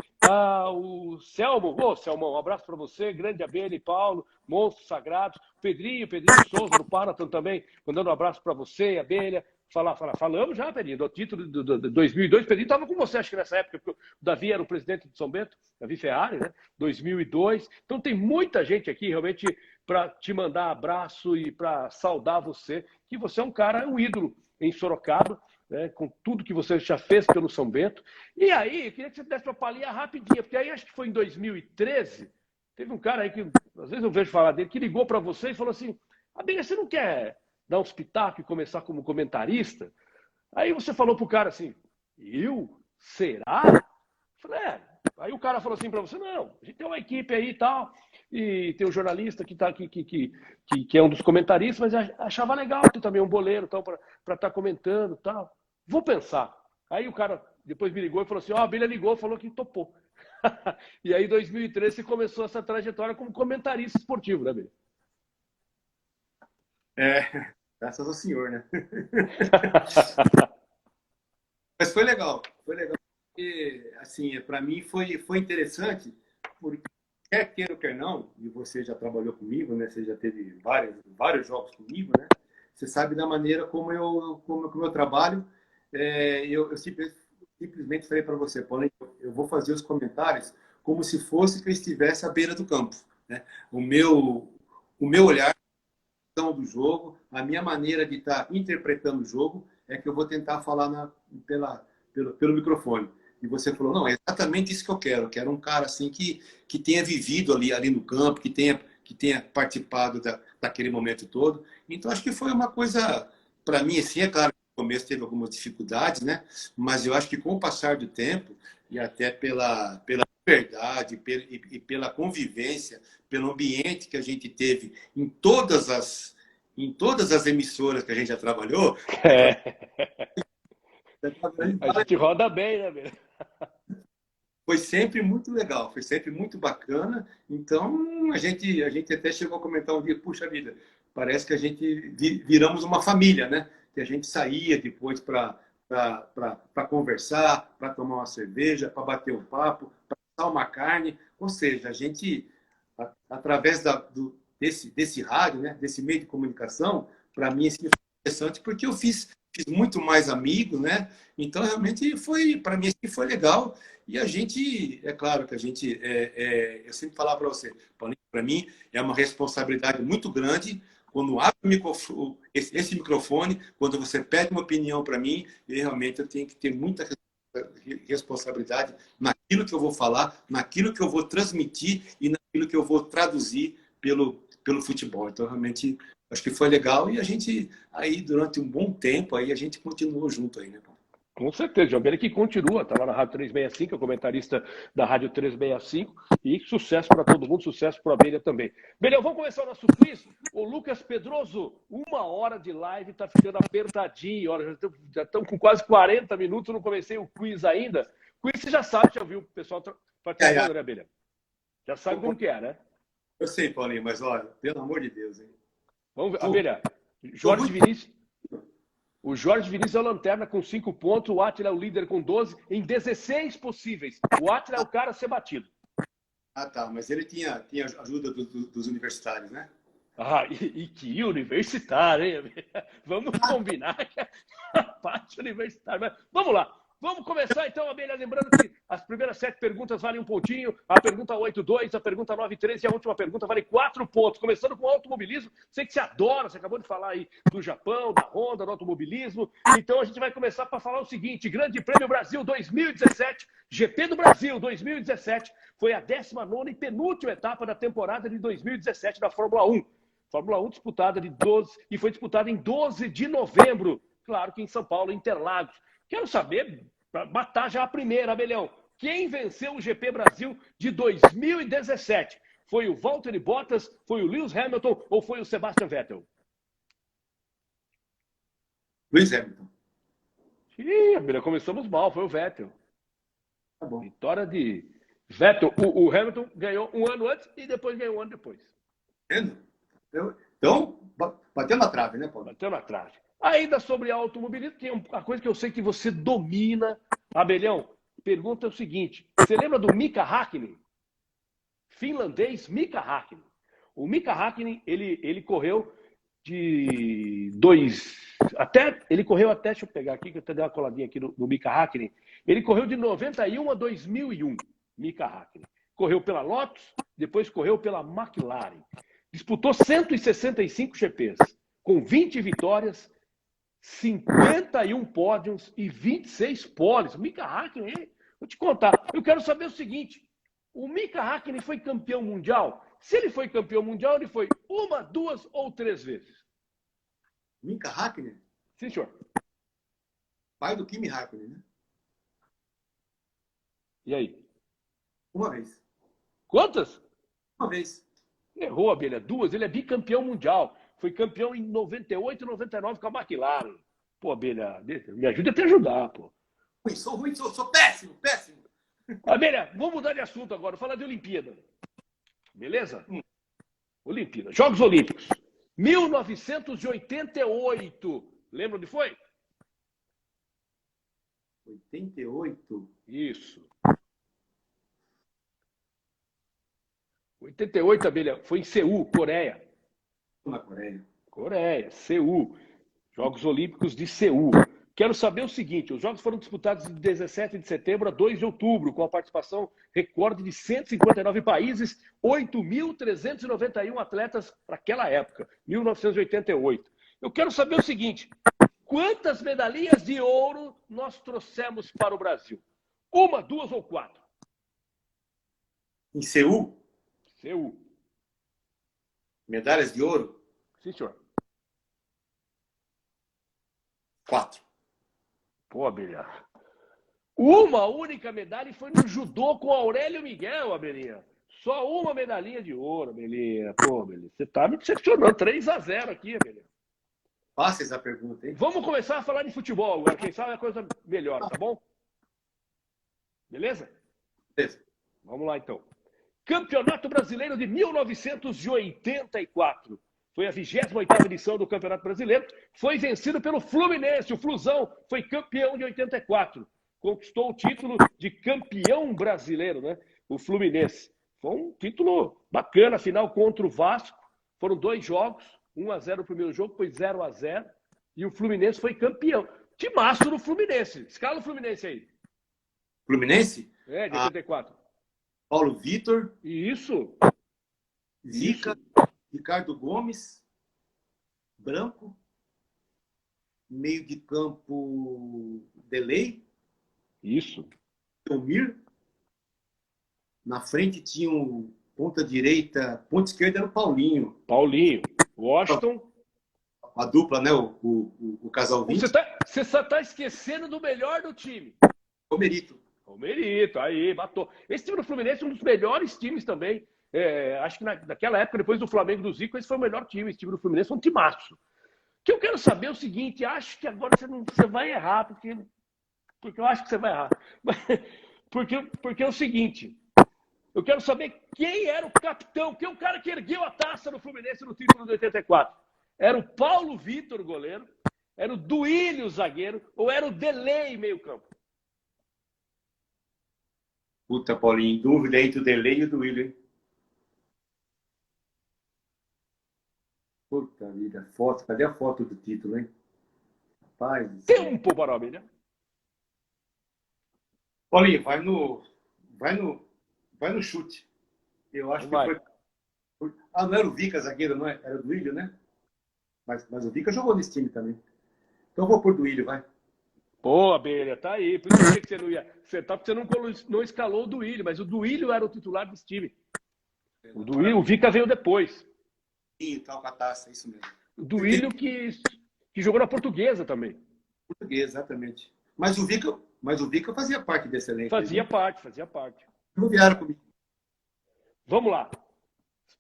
O Selmo, Selmão, um abraço para você. Grande Abelha e Paulo, monstros sagrados. Pedrinho Souza do Paraton também, mandando um abraço para você, Abelha. Falamos já, Pedrinho, do título de 2002. Pedrinho estava com você, acho que nessa época, porque o Davi era o presidente de São Bento, Davi Ferrari, né? 2002. Então tem muita gente aqui realmente para te mandar abraço e para saudar você, que você é um cara, um ídolo em Sorocaba, né, com tudo que você já fez pelo São Bento. E aí, eu queria que você desse uma palhinha rapidinha, porque aí acho que foi em 2013, teve um cara aí que, às vezes eu vejo falar dele, que ligou para você e falou assim, Abelha, você não quer dar uns pitacos e começar como comentarista? Aí você falou pro cara assim, eu? Será? Eu falei, Aí o cara falou assim para você, não, a gente tem uma equipe aí e tal, e tem um jornalista que, tá, que é um dos comentaristas, mas achava legal ter também um boleiro tal, para estar comentando e tal. Vou pensar. Aí o cara depois me ligou e falou assim, a Abelha ligou, falou que topou. E aí em 2013 começou essa trajetória como comentarista esportivo, né, Abelha? Graças ao senhor, né? Mas foi legal. E, assim, para mim foi interessante, porque quer queira ou quer não, e você já trabalhou comigo, né? Você já teve vários jogos comigo, né? Você sabe da maneira como eu trabalho. Eu simplesmente falei para você, Paulo, eu vou fazer os comentários como se fosse que eu estivesse à beira do campo, né? O meu olhar do jogo, a minha maneira de estar interpretando o jogo é que eu vou tentar falar pelo microfone. E você falou, não, é exatamente isso que eu quero. Eu quero um cara assim que tenha vivido ali no campo, que tenha participado daquele momento todo. Então, acho que foi uma coisa, para mim, assim, é claro, no começo teve algumas dificuldades, né? Mas eu acho que com o passar do tempo, e até pela liberdade e pela convivência, pelo ambiente que a gente teve em todas as emissoras que a gente já trabalhou. A gente roda bem, né, velho? Foi sempre muito legal, foi sempre muito bacana. Então, a gente até chegou a comentar um dia, puxa vida, parece que a gente viramos uma família, né? Que a gente saía depois para para conversar, para tomar uma cerveja, para bater um papo, para assar uma carne. Ou seja, a gente, através desse rádio, né, desse meio de comunicação, para mim, isso foi interessante, porque eu fiz muito mais amigos, né? Então, realmente, para mim, isso foi legal. E a gente, é claro que a gente, eu sempre falava para você, Paulinho, para mim, é uma responsabilidade muito grande quando abre esse microfone, quando você pede uma opinião para mim, e realmente eu tenho que ter muita responsabilidade naquilo que eu vou falar, naquilo que eu vou transmitir e naquilo que eu vou traduzir pelo futebol. Então, realmente, acho que foi legal e a gente, aí, durante um bom tempo, aí a gente continuou junto aí, né, Paulo? Com certeza, João Beni que continua, está lá na Rádio 365, é comentarista da Rádio 365, e sucesso para todo mundo, sucesso para a Abelha também. Beleza, vamos começar o nosso quiz. O Lucas Pedroso, 1 hora de live, está ficando apertadinho, olha, já estamos com quase 40 minutos, não comecei o quiz ainda. Quiz você já sabe, já viu o pessoal participando, né, Abelha? Já sabe como que é, né? Eu sei, Paulinho, mas olha, pelo amor de Deus, hein? Vamos ver, Abelha, Jorge Vinícius. O Jorge Vinícius é o lanterna com 5 pontos, o Átila é o líder com 12, em 16 possíveis. O Átila é o cara a ser batido. Ah, tá, mas ele tinha ajuda dos universitários, né? Ah, e que universitário, hein? Vamos combinar que a parte universitária. Mas vamos lá. Vamos começar então, Abelha, lembrando que as primeiras 7 perguntas valem 1 pontinho, a pergunta 8, 2, a pergunta 9, 3 e a última pergunta vale 4 pontos. Começando com o automobilismo, sei que você adora, você acabou de falar aí do Japão, da Honda, do automobilismo. Então a gente vai começar para falar o seguinte, Grande Prêmio Brasil 2017, GP do Brasil 2017, foi a 19ª e penúltima etapa da temporada de 2017 da Fórmula 1. Fórmula 1 disputada e foi disputada em 12 de novembro, claro que em São Paulo, Interlagos. Quero saber, para matar já a primeira, Abelhão, quem venceu o GP Brasil de 2017? Foi o Valtteri Bottas, foi o Lewis Hamilton ou foi o Sebastian Vettel? Lewis Hamilton. Ih, Abelhão, começamos mal, foi o Vettel. Tá bom. Vitória de Vettel. O Hamilton ganhou 1 ano antes e depois ganhou 1 ano depois. Então, bateu na trave, né, Paulo? Bateu na trave. Ainda sobre automobilismo, tem uma coisa que eu sei que você domina. Abelhão, pergunta o seguinte. Você lembra do Mika Häkkinen? Finlandês Mika Häkkinen. O Mika Häkkinen, ele correu ele correu até, deixa eu pegar aqui, que eu até dei uma coladinha aqui no Mika Häkkinen. Ele correu de 91 a 2001, Mika Häkkinen. Correu pela Lotus, depois correu pela McLaren. Disputou 165 GPs, com 20 vitórias, 51 pódios e 26 poles. O Mika Häkkinen, vou te contar, eu quero saber o seguinte, o Mika Häkkinen foi campeão mundial? Se ele foi campeão mundial, ele foi 1, 2 ou 3 vezes? Mika Häkkinen? Sim, senhor. Pai do Kimi Häkkinen, né? E aí? 1 vez. Quantas? 1 vez. Errou, Abelha, 2. Ele é bicampeão mundial. Foi campeão em 98 e 99 com a McLaren. Pô, Abelha, me ajuda a te ajudar, pô. Ruim, sou péssimo. Abelha, vamos mudar de assunto agora. Falar de Olimpíada. Beleza? Olimpíada. Jogos Olímpicos. 1988. Lembra onde foi? 88. Isso. 88, Abelha, foi em Seul, Coreia. Na Coreia. Coreia, Seul. Jogos Olímpicos de Seul. Quero saber o seguinte, os Jogos foram disputados de 17 de setembro a 2 de outubro, com a participação recorde de 159 países, 8.391 atletas para aquela época, 1988. Eu quero saber o seguinte, quantas medalhinhas de ouro nós trouxemos para o Brasil? 1, 2 ou 4? Em Seul? Seul. Medalhas de ouro? Sim, senhor. 4. Pô, Abelha. Uma única medalha e foi no judô com Aurélio Miguel, Abelinha. Só uma medalhinha de ouro, Abelinha. Pô, Abelinha, você tá me decepcionando. 3-0 aqui, Abelinha. Faça essa pergunta, hein? Vamos começar a falar de futebol agora. Quem sabe é coisa melhor, tá bom? Beleza? Beleza. Vamos lá, então. Campeonato Brasileiro de 1984. Foi a 28ª edição do Campeonato Brasileiro. Foi vencido pelo Fluminense. O Flusão foi campeão de 84. Conquistou o título de campeão brasileiro, né? O Fluminense. Foi um título bacana, final contra o Vasco. Foram 2 jogos, 1-0 o primeiro jogo, foi 0-0. E o Fluminense foi campeão. Timaço do Fluminense. Escala o Fluminense aí. Fluminense? É, de 84. Paulo Vitor. Isso. Zica. Ricardo Gomes. Branco. Meio de campo, Delei. Isso. Tomir. Na frente tinha o ponta direita, ponta esquerda era o Paulinho. Paulinho. Washington. A dupla, né? O casal 20. Você só tá esquecendo do melhor do time. O Merito. O Merito, aí, matou. Esse time do Fluminense é um dos melhores times também. Acho que naquela época, depois do Flamengo do Zico, esse foi o melhor time. Esse time do Fluminense foi um timaço. O que eu quero saber é o seguinte, acho que agora você vai errar, porque eu acho que você vai errar. Porque é o seguinte, eu quero saber quem era o capitão, quem é o cara que ergueu a taça do Fluminense no título de 84. Era o Paulo Vitor, goleiro, era o Duílio, zagueiro, ou era o Delei, meio campo? Puta, Paulinho, em dúvida entre o Delei e o Duílio, hein? Puta vida, foto, cadê a foto do título, hein? Rapaz. Tempo para a Abelha. Paulinho, vai no chute. Eu acho que foi. Ah, não era o Vica zagueiro, não é? Era o Duílio, né? Mas o Vica jogou nesse time também. Então eu vou por Duílio, vai. Pô, Abelha, tá aí. Por isso que você não ia acertar, porque você não escalou o Duílio, mas o Duílio era o titular desse time. O Vica veio depois. Sim, tal com a taça, isso mesmo. O Duílio que jogou na Portuguesa também. Português, exatamente. Mas o Vica fazia parte desse elenco. Fazia parte. Não vieram comigo. Vamos lá.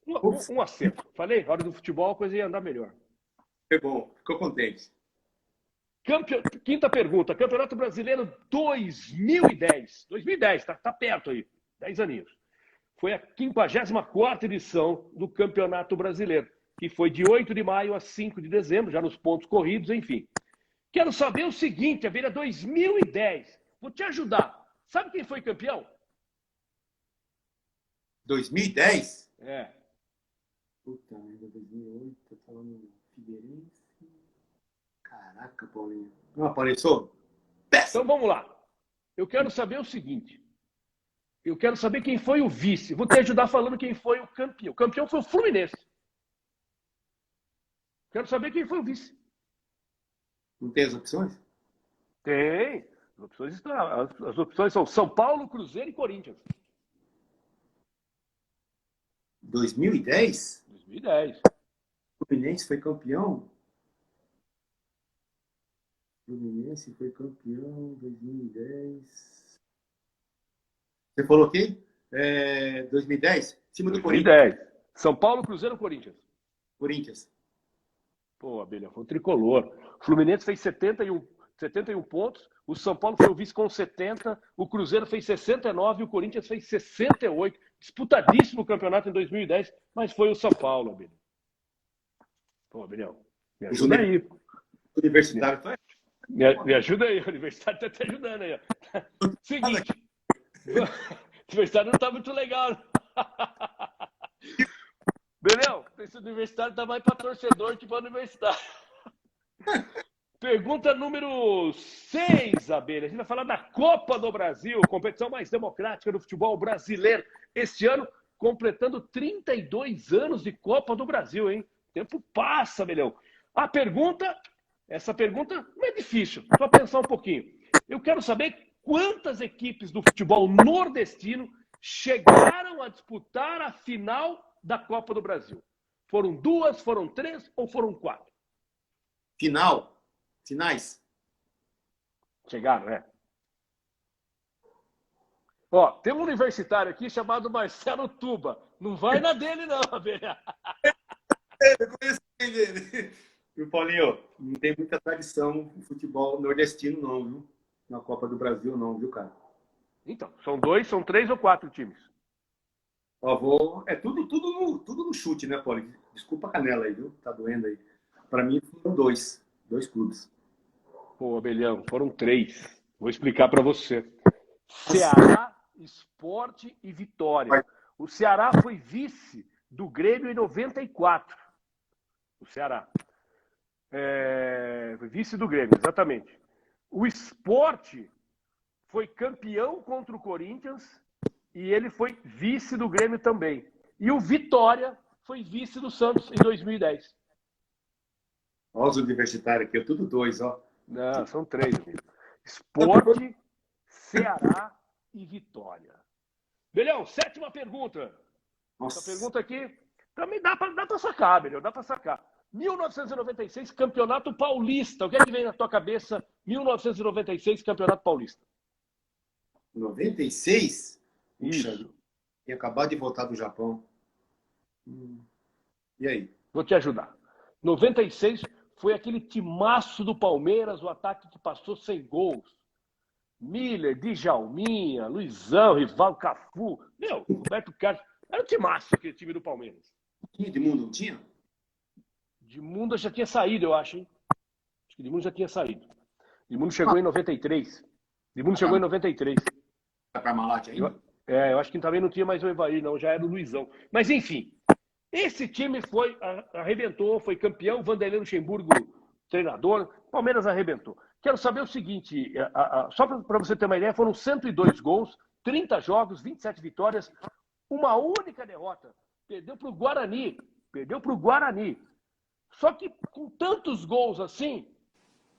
Um acerto. Falei, hora do futebol a coisa ia andar melhor. Foi bom, ficou contente. Quinta pergunta. Campeonato Brasileiro 2010. 2010, tá perto aí. 10 aninhos. Foi a 54ª edição do Campeonato Brasileiro, que foi de 8 de maio a 5 de dezembro, já nos pontos corridos, enfim. Quero saber o seguinte, a Abelha, 2010. Vou te ajudar. Sabe quem foi campeão? 2010? É. Puta merda, 2008, eu tava no Figueirense. Caraca, Paulinho. Não apareceu? Então vamos lá. Eu quero saber o seguinte. Eu quero saber quem foi o vice. Vou te ajudar falando quem foi o campeão. O campeão foi o Fluminense. Quero saber quem foi o vice. Não tem as opções? Tem. As opções são São Paulo, Cruzeiro e Corinthians. 2010? 2010. O Fluminense foi campeão? Fluminense foi campeão 2010. Você falou quem? 2010? Em cima do 2010. São Paulo, Cruzeiro ou Corinthians? Corinthians. Pô, Abelha, foi um tricolor. O Fluminense fez 71 pontos, o São Paulo foi o vice com 70, o Cruzeiro fez 69 e o Corinthians fez 68. Disputadíssimo o campeonato em 2010, mas foi o São Paulo, Abelha. Pô, Abelhão, me ajuda aí. Universitário foi? Me ajuda aí, o Universitário tá te ajudando aí. Seguinte, o Universitário não tá muito legal. Belão, esse Universitário tá mais para torcedor que para Universitário. Pergunta número 6, Abelha. A gente vai falar da Copa do Brasil, competição mais democrática do futebol brasileiro. Este ano, completando 32 anos de Copa do Brasil, hein? O tempo passa, Abelhão. Essa pergunta não é difícil, só pensar um pouquinho. Eu quero saber quantas equipes do futebol nordestino chegaram a disputar a final da Copa do Brasil. Foram 2, foram 3 ou foram 4? Finais? Chegaram, é. Ó, tem um universitário aqui chamado Marcelo Tuba. Não vai na dele não, Abelha. Eu conheço ele. E o Paulinho, não tem muita tradição no futebol nordestino não, viu? Na Copa do Brasil não, viu, cara? Então, são 2, são 3 ou 4 times? Ó, é tudo no chute, né, Paulo? Desculpa a canela aí, viu? Tá doendo aí. Para mim foram dois clubes. Pô, Abelhão, foram três. Vou explicar para você. Nossa, Ceará, Sport e Vitória. O Ceará foi vice do Grêmio em 94. O Ceará. Foi vice do Grêmio, exatamente. O Sport foi campeão contra o Corinthians e ele foi vice do Grêmio também. E o Vitória foi vice do Santos em 2010. Olha os universitários aqui, tudo dois, ó. Não, são três, amigo. Sport, Ceará e Vitória. Belhão, sétima pergunta. Nossa. Essa pergunta aqui também dá para sacar, Belhão, dá para sacar. 1996, Campeonato Paulista. O que é que vem na tua cabeça? 1996, Campeonato Paulista. 96? Puxa, Isso. tinha acabado de voltar do Japão. E aí? Vou te ajudar. 96 foi aquele timaço do Palmeiras, o ataque que passou sem gols. Miller, Djalminha, Luizão, Rivaldo, Cafu. Meu, Roberto Carlos. Era o timaço aquele time do Palmeiras. Tinha de mundo, não tinha? Edmundo já tinha saído, eu acho, hein? Acho que Edmundo já tinha saído. Edmundo chegou em 93. Edmundo chegou em 93. Vai pra Malat ainda? Eu acho que também não tinha mais o Evair, não. Já era o Luizão. Mas, enfim. Esse time arrebentou, foi campeão. Vanderlei Luxemburgo, treinador. Palmeiras arrebentou. Quero saber o seguinte, só para você ter uma ideia, foram 102 gols, 30 jogos, 27 vitórias, uma única derrota. Perdeu para o Guarani. Só que com tantos gols assim,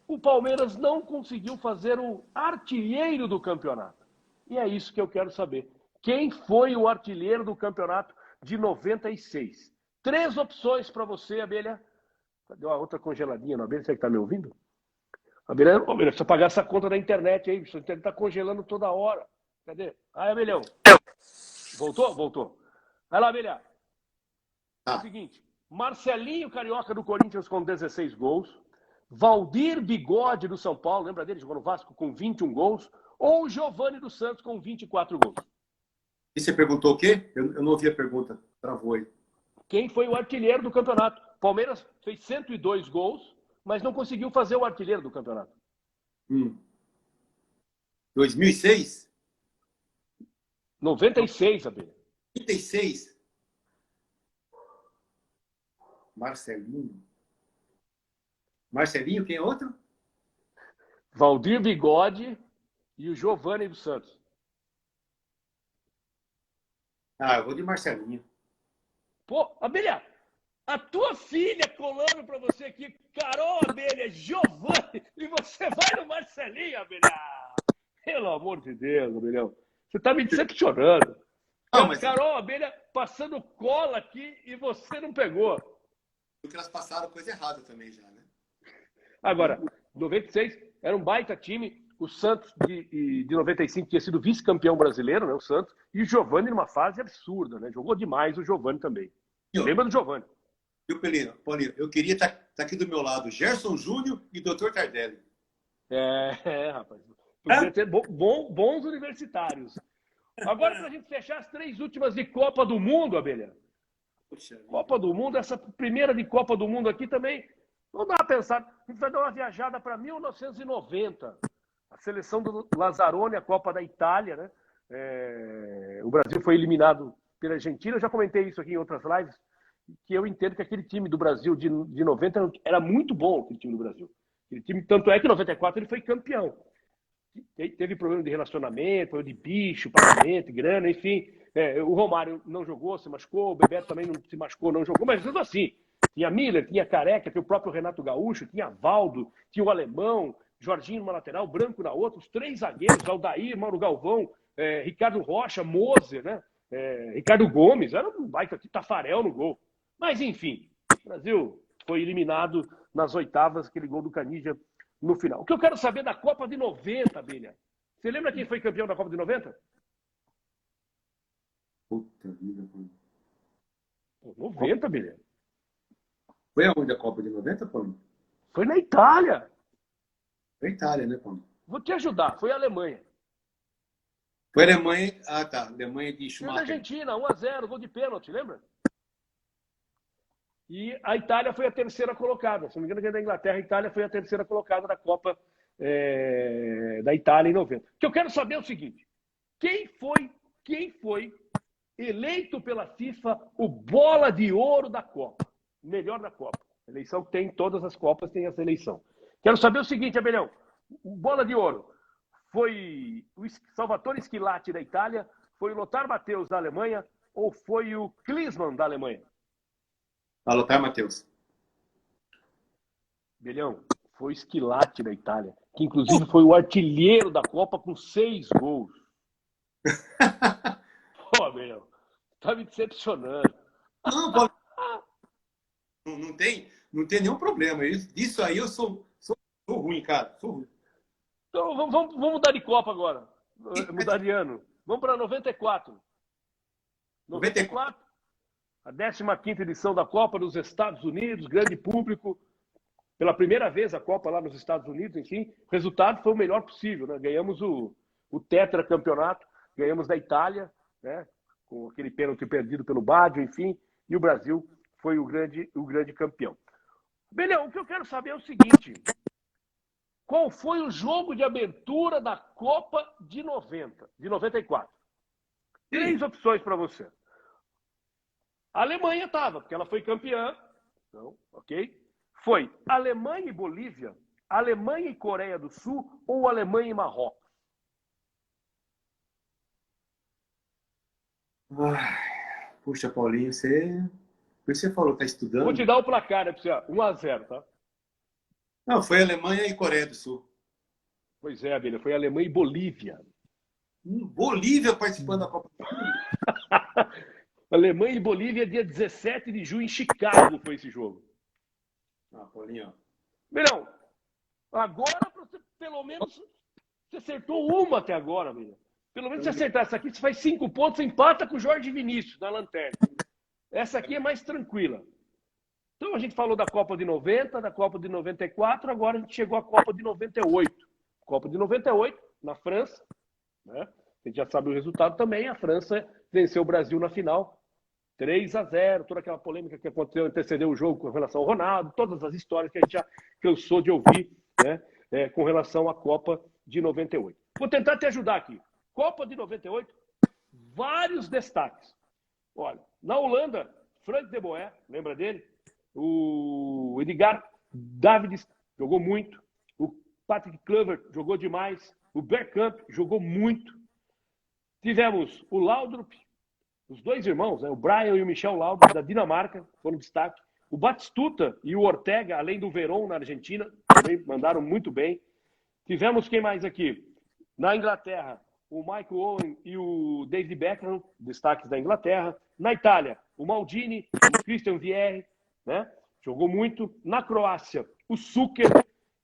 o Palmeiras não conseguiu fazer o artilheiro do campeonato. E é isso que eu quero saber. Quem foi o artilheiro do campeonato de 96? 3 opções para você, Abelha. Cadê uma outra congeladinha na Abelha? Você que está me ouvindo? Abelha, precisa pagar essa conta da internet aí. A internet está congelando toda hora. Cadê? Aí, Abelhão. Voltou? Voltou. Vai lá, Abelha. É o seguinte. Marcelinho Carioca do Corinthians com 16 gols. Valdir Bigode do São Paulo, lembra dele? Jogou no Vasco com 21 gols. Ou Giovani dos Santos com 24 gols. E você perguntou o quê? Eu não ouvi a pergunta. Travou aí. Quem foi o artilheiro do campeonato? Palmeiras fez 102 gols, mas não conseguiu fazer o artilheiro do campeonato. 2006? 96, Abelha. 36? Marcelinho? Marcelinho, quem é outro? Valdir Bigode e o Giovani dos Santos. Eu vou de Marcelinho. Pô, Abelha, a tua filha colando pra você aqui, Carol Abelha, Giovani, e você vai no Marcelinho, Abelha. Pelo amor de Deus, Abelhão. Você tá me decepcionando. Carol Abelha passando cola aqui e você não pegou. Porque elas passaram coisa errada também já, né? Agora, 96 era um baita time. O Santos de 95 tinha sido vice-campeão brasileiro, né? O Santos. E o Giovani numa fase absurda, né? Jogou demais o Giovani também. Lembra do Giovani? E o Paulinho, eu queria estar aqui do meu lado, Gerson Júnior e Dr. Tardelli. Rapaz. Podia ter bons universitários. Agora, para a gente fechar as 3 últimas de Copa do Mundo, Abelha. Copa do Mundo, essa primeira de Copa do Mundo aqui também, não dá uma pensada. A gente vai dar uma viajada para 1990. A seleção do Lazzaroni, a Copa da Itália, né? O Brasil foi eliminado pela Argentina. Eu já comentei isso aqui em outras lives, que eu entendo que aquele time do Brasil de 90 era muito bom, aquele time do Brasil. Aquele time, tanto é que em 94 ele foi campeão. Teve problema de relacionamento, problema de bicho, pagamento, grana, enfim. O Romário não jogou, se machucou, o Bebeto também não se machucou, não jogou, mas tudo assim. Tinha Miller, tinha Careca, tinha o próprio Renato Gaúcho, tinha Valdo, tinha o Alemão, Jorginho numa lateral, Branco na outra, os 3 zagueiros, Aldair, Mauro Galvão, Ricardo Rocha, Moser, né? Ricardo Gomes, era um baita aqui, Tafarel no gol. Mas, enfim, o Brasil foi eliminado nas oitavas, aquele gol do Canija no final. O que eu quero saber da Copa de 90, Abelha? Você lembra quem foi campeão da Copa de 90? Puta vida, Paulo. 90, Abelha. Foi aonde a Copa de 90, Paulo? Foi na Itália. Foi a Itália, né, Paulo? Vou te ajudar, foi a Alemanha. Foi a Alemanha. Ah, tá. Alemanha de E da Schumacher. Argentina, 1-0, gol de pênalti, lembra? E a Itália foi a terceira colocada. Se não me engano, que da Inglaterra, a Itália foi a terceira colocada da Copa da Itália em 90. O que eu quero saber é o seguinte: quem foi eleito pela FIFA o bola de ouro da Copa? O melhor da Copa. Eleição que tem em todas as Copas, tem essa eleição. Quero saber o seguinte, Abelhão: o bola de ouro foi o Salvatore Schillaci da Itália, foi o Lothar Matthäus da Alemanha ou foi o Klinsmann da Alemanha? Alô, tá, Matheus? Belhão, foi o Schillaci da Itália, que inclusive foi o artilheiro da Copa com 6 gols. Pô, Belhão, tá me decepcionando. Não, Paulo, não tem nenhum problema. Disso aí eu sou ruim, cara. Sou ruim. Então vamos mudar de Copa agora. Mudar de ano. Vamos para 94. 94. A 15ª edição da Copa dos Estados Unidos, grande público. Pela primeira vez a Copa lá nos Estados Unidos, enfim. O resultado foi o melhor possível, né? Ganhamos o tetracampeonato, ganhamos da Itália, né? Com aquele pênalti perdido pelo Baggio, enfim. E o Brasil foi o grande campeão. Belhão, o que eu quero saber é o seguinte: qual foi o jogo de abertura da Copa de 94? 3 opções para você. A Alemanha estava, porque ela foi campeã. Então, ok? Foi Alemanha e Bolívia, Alemanha e Coreia do Sul ou Alemanha e Marrocos? Ai, puxa, Paulinho, por que você falou que tá estudando? Vou te dar o placar, né, pra você? 1-0, tá? Não, foi Alemanha e Coreia do Sul. Pois é, Abelha, foi Alemanha e Bolívia. Bolívia participando da Copa do Mundo. Alemanha e Bolívia, dia 17 de junho, em Chicago, foi esse jogo. Ah, Paulinho. Verão, agora, você, pelo menos, você acertou uma até agora, Abelha. Pelo menos se acertar essa aqui, você faz 5 pontos, você empata com o Jorge Vinícius, na lanterna. Essa aqui é mais tranquila. Então, a gente falou da Copa de 90, da Copa de 94, agora a gente chegou à Copa de 98. Copa de 98, na França, né? A gente já sabe o resultado também. A França venceu o Brasil na final, 3-0, toda aquela polêmica que aconteceu, antecedeu o jogo com relação ao Ronaldo, todas as histórias que a gente já cansou de ouvir, né, com relação à Copa de 98. Vou tentar te ajudar aqui. Copa de 98, vários destaques. Olha, na Holanda, Frank de Boer, lembra dele? O Edgar Davids jogou muito. O Patrick Kluivert jogou demais. O Bergkamp jogou muito. Tivemos o Laudrup, os dois irmãos, né, o Brian e o Michel Laudrup, da Dinamarca, foram destaque. O Batistuta e o Ortega, além do Verón, na Argentina, também mandaram muito bem. Tivemos quem mais aqui? Na Inglaterra, o Michael Owen e o David Beckham, destaques da Inglaterra. Na Itália, o Maldini, o Christian Vieri, né? Jogou muito. Na Croácia, o Suker.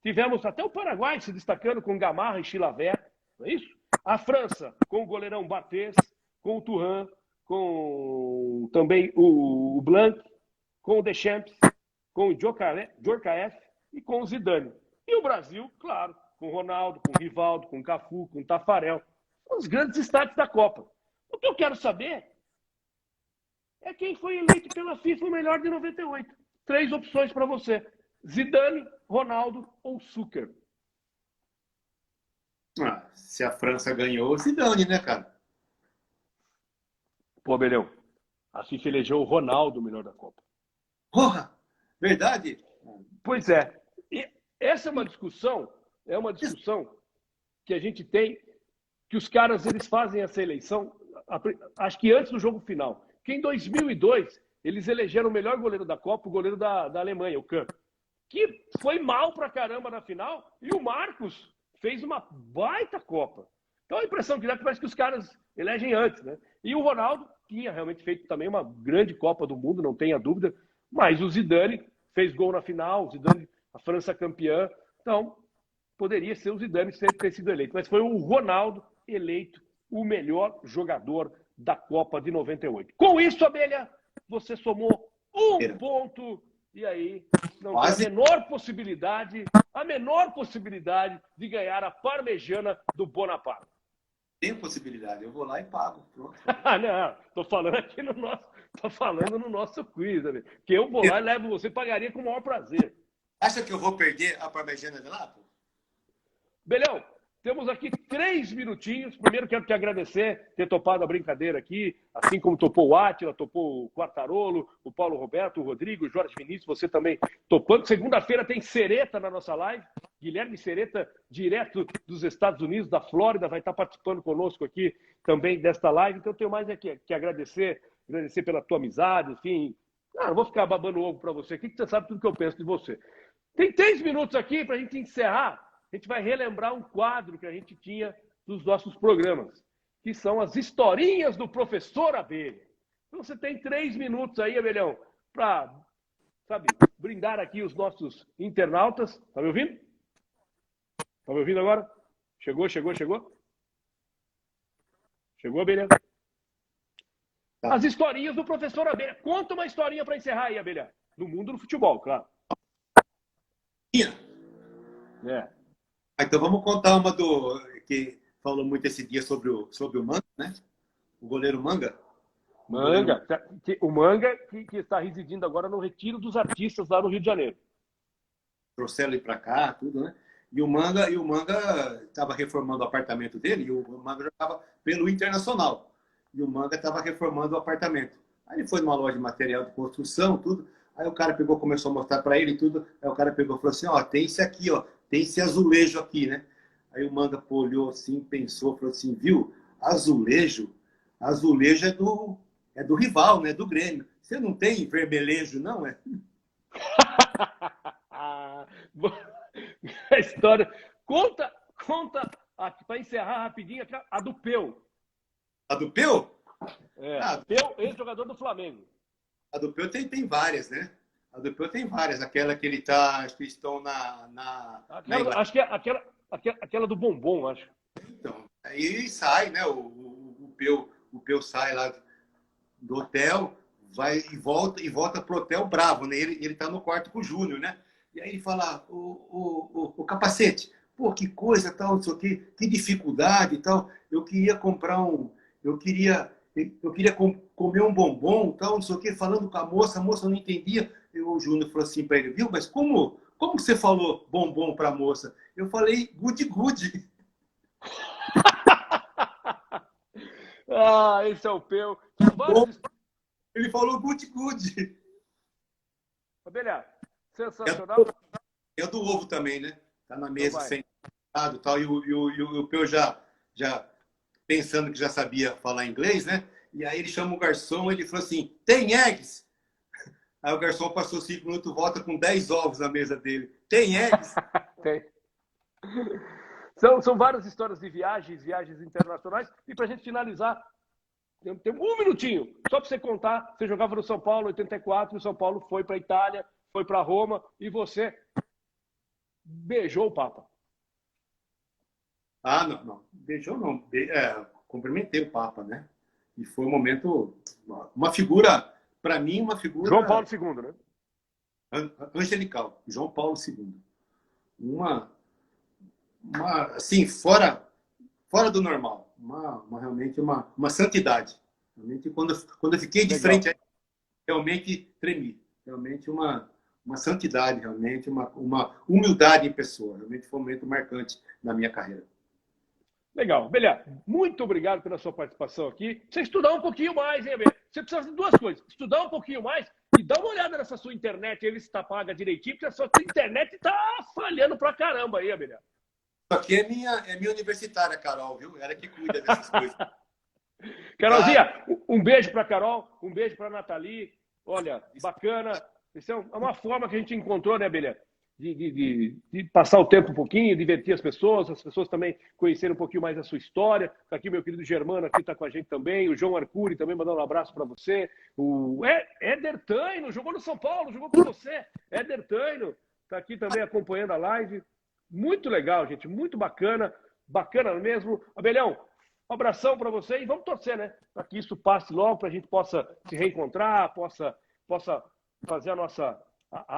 Tivemos até o Paraguai se destacando com Gamarra e Chilavert, não é isso? A França, com o goleirão Barthez, com o Thuram, com também o Blanc, com o Deschamps, com o Djorkaeff e com o Zidane. E o Brasil, claro, com o Ronaldo, com o Rivaldo, com o Cafu, com o Tafarel. São os grandes destaques da Copa. O que eu quero saber é quem foi eleito pela FIFA o melhor de 98. 3 opções para você: Zidane, Ronaldo ou Suker. Se a França ganhou, Zidane, né, cara? Pô, Belhão, a FIFA elegeu o Ronaldo o melhor da Copa. Porra! Verdade? Pois é. E essa é uma discussão que a gente tem, que os caras eles fazem essa eleição, acho que antes do jogo final. Que em 2002, eles elegeram o melhor goleiro da Copa, o goleiro da Alemanha, o Kahn, que foi mal pra caramba na final, e o Marcos fez uma baita Copa. Então a impressão que dá é que parece que os caras elegem antes, né? E o Ronaldo tinha realmente feito também uma grande Copa do Mundo, não tenha dúvida, mas o Zidane fez gol na final, o Zidane, a França campeã, então poderia ser o Zidane ter sido eleito, mas foi o Ronaldo eleito o melhor jogador da Copa de 98. Com isso, Abelha, você somou 1 ponto e aí não tem a menor possibilidade de ganhar a parmegiana do Bonaparte. Tem possibilidade, eu vou lá e pago. Pronto. Não, tô falando aqui no nosso, tô falando no nosso quiz, né? Que eu vou lá e levo você, pagaria com o maior prazer. Acha que eu vou perder a Parmegiana de lá? Pô? Belhão, temos aqui 3 minutinhos. Primeiro quero te agradecer ter topado a brincadeira aqui, assim como topou o Átila, topou o Quartarolo, o Paulo Roberto, o Rodrigo, o Jorge Vinícius, você também topando. Segunda-feira tem Sereta na nossa live. Guilherme Sereta, direto dos Estados Unidos, da Flórida, vai estar participando conosco aqui também desta live. Então, eu tenho mais aqui que agradecer pela tua amizade, enfim. Não vou ficar babando ovo para você aqui, que você sabe tudo que eu penso de você. Tem 3 minutos aqui para a gente encerrar. A gente vai relembrar um quadro que a gente tinha dos nossos programas, que são as historinhas do professor Abelha. Então, você tem 3 minutos aí, Abelhão, para, brindar aqui os nossos internautas. Tá me ouvindo? Tá me ouvindo agora? Chegou? Chegou, Abelha? Tá. As historinhas do professor Abelha. Conta uma historinha para encerrar aí, Abelha. No mundo do futebol, claro. É. Então vamos contar uma que falou muito esse dia sobre o Manga, né? O goleiro Manga. O Manga que está residindo agora no Retiro dos Artistas, lá no Rio de Janeiro. Trouxeram ele para cá, tudo, né? E o Manga estava reformando o apartamento dele, e o Manga jogava pelo Internacional. E o Manga estava reformando o apartamento. Aí ele foi numa loja de material de construção, tudo. Aí o cara pegou, começou a mostrar para ele tudo. Aí o cara pegou e falou assim, ó, tem esse aqui, ó. Tem esse azulejo aqui, né? Aí o Manga olhou assim, pensou, falou assim, viu? Azulejo é do rival, né? Do Grêmio. Você não tem vermelhejo, não, é? A história. Conta para encerrar rapidinho, a do Peu. A do Peu? Peu, ex-jogador do Flamengo. A do Peu tem várias, né? A do Peu tem várias. Aquela que ele tá, acho que estão acho que é aquela do bombom, acho. Então, aí sai, né? O Peu sai lá do hotel, vai e volta pro hotel bravo, né? Ele tá no quarto com o Júnior, né? E aí ele fala, o capacete, pô, que coisa, tal, não sei o quê, que dificuldade e tal. Eu queria comer um bombom, tal, não sei o quê, falando com a moça não entendia. E o Júnior falou assim para ele, viu, mas como você falou bombom para a moça? Eu falei good. Esse é o Peu. Ele falou good. Abelha, sensacional. É do ovo também, né? Tá na mesa sentado e tal, e o Peu já pensando que já sabia falar inglês, né? E aí ele chama o garçom, ele falou assim, tem eggs? Aí o garçom passou 5 minutos, volta com 10 ovos na mesa dele. Tem eggs? Tem. São várias histórias de viagens internacionais. E para a gente finalizar, tem 1 minutinho, só para você contar. Você jogava no São Paulo em 84, o São Paulo foi para a Itália, foi para Roma, e você beijou o Papa. Não. Beijou não. Cumprimentei o Papa, né? E foi um momento, uma figura, para mim, uma figura... João Paulo II, né? Angelical, João Paulo II. Assim, fora do normal. Realmente uma santidade. Realmente, quando eu fiquei de frente, realmente tremi. Realmente uma santidade, realmente uma humildade em pessoa. Realmente foi um momento marcante na minha carreira. Legal. Abelha, muito obrigado pela sua participação aqui. Você estudar um pouquinho mais, hein, Abelha? Você precisa fazer 2 coisas. Estudar um pouquinho mais e dar uma olhada nessa sua internet, aí, se está paga direitinho, porque a sua internet está falhando pra caramba aí, Abelha. Isso aqui é minha universitária, Carol, viu? Ela que cuida dessas coisas. Carolzinha, um beijo para Carol, um beijo para Nathalie. Olha, bacana. Isso é uma forma que a gente encontrou, né, Abelha? De passar o tempo um pouquinho, divertir as pessoas também conhecerem um pouquinho mais a sua história. Está aqui meu querido Germano, aqui está com a gente também. O João Arcuri também mandando um abraço para você. O Éder Taino, jogou no São Paulo, jogou com você. Éder Taino está aqui também acompanhando a live. Muito legal, gente, muito bacana mesmo. Abelhão, um abração para você e vamos torcer, né? Para que isso passe logo, para a gente possa se reencontrar, possa fazer a nossa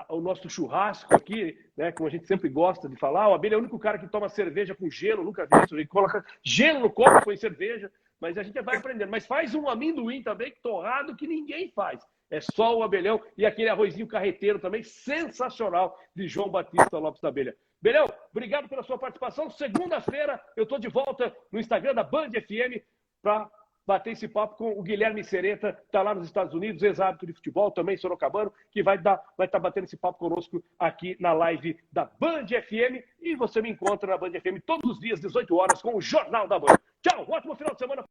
o nosso churrasco aqui, né, como a gente sempre gosta de falar. O Abelha é o único cara que toma cerveja com gelo, nunca vi isso. Ele coloca gelo no copo com cerveja, mas a gente vai aprendendo. Mas faz um amendoim também torrado que ninguém faz. É só o Abelhão e aquele arrozinho carreteiro também, sensacional, de João Batista Lopes da Abelha. Abelhão, obrigado pela sua participação. Segunda-feira eu estou de volta no Instagram da Band FM para bater esse papo com o Guilherme Sereta, que está lá nos Estados Unidos, ex-árbitro de futebol, também sorocabano, que vai estar batendo esse papo conosco aqui na live da Band FM. E você me encontra na Band FM todos os dias, 18 horas, com o Jornal da Band. Tchau, ótimo final de semana.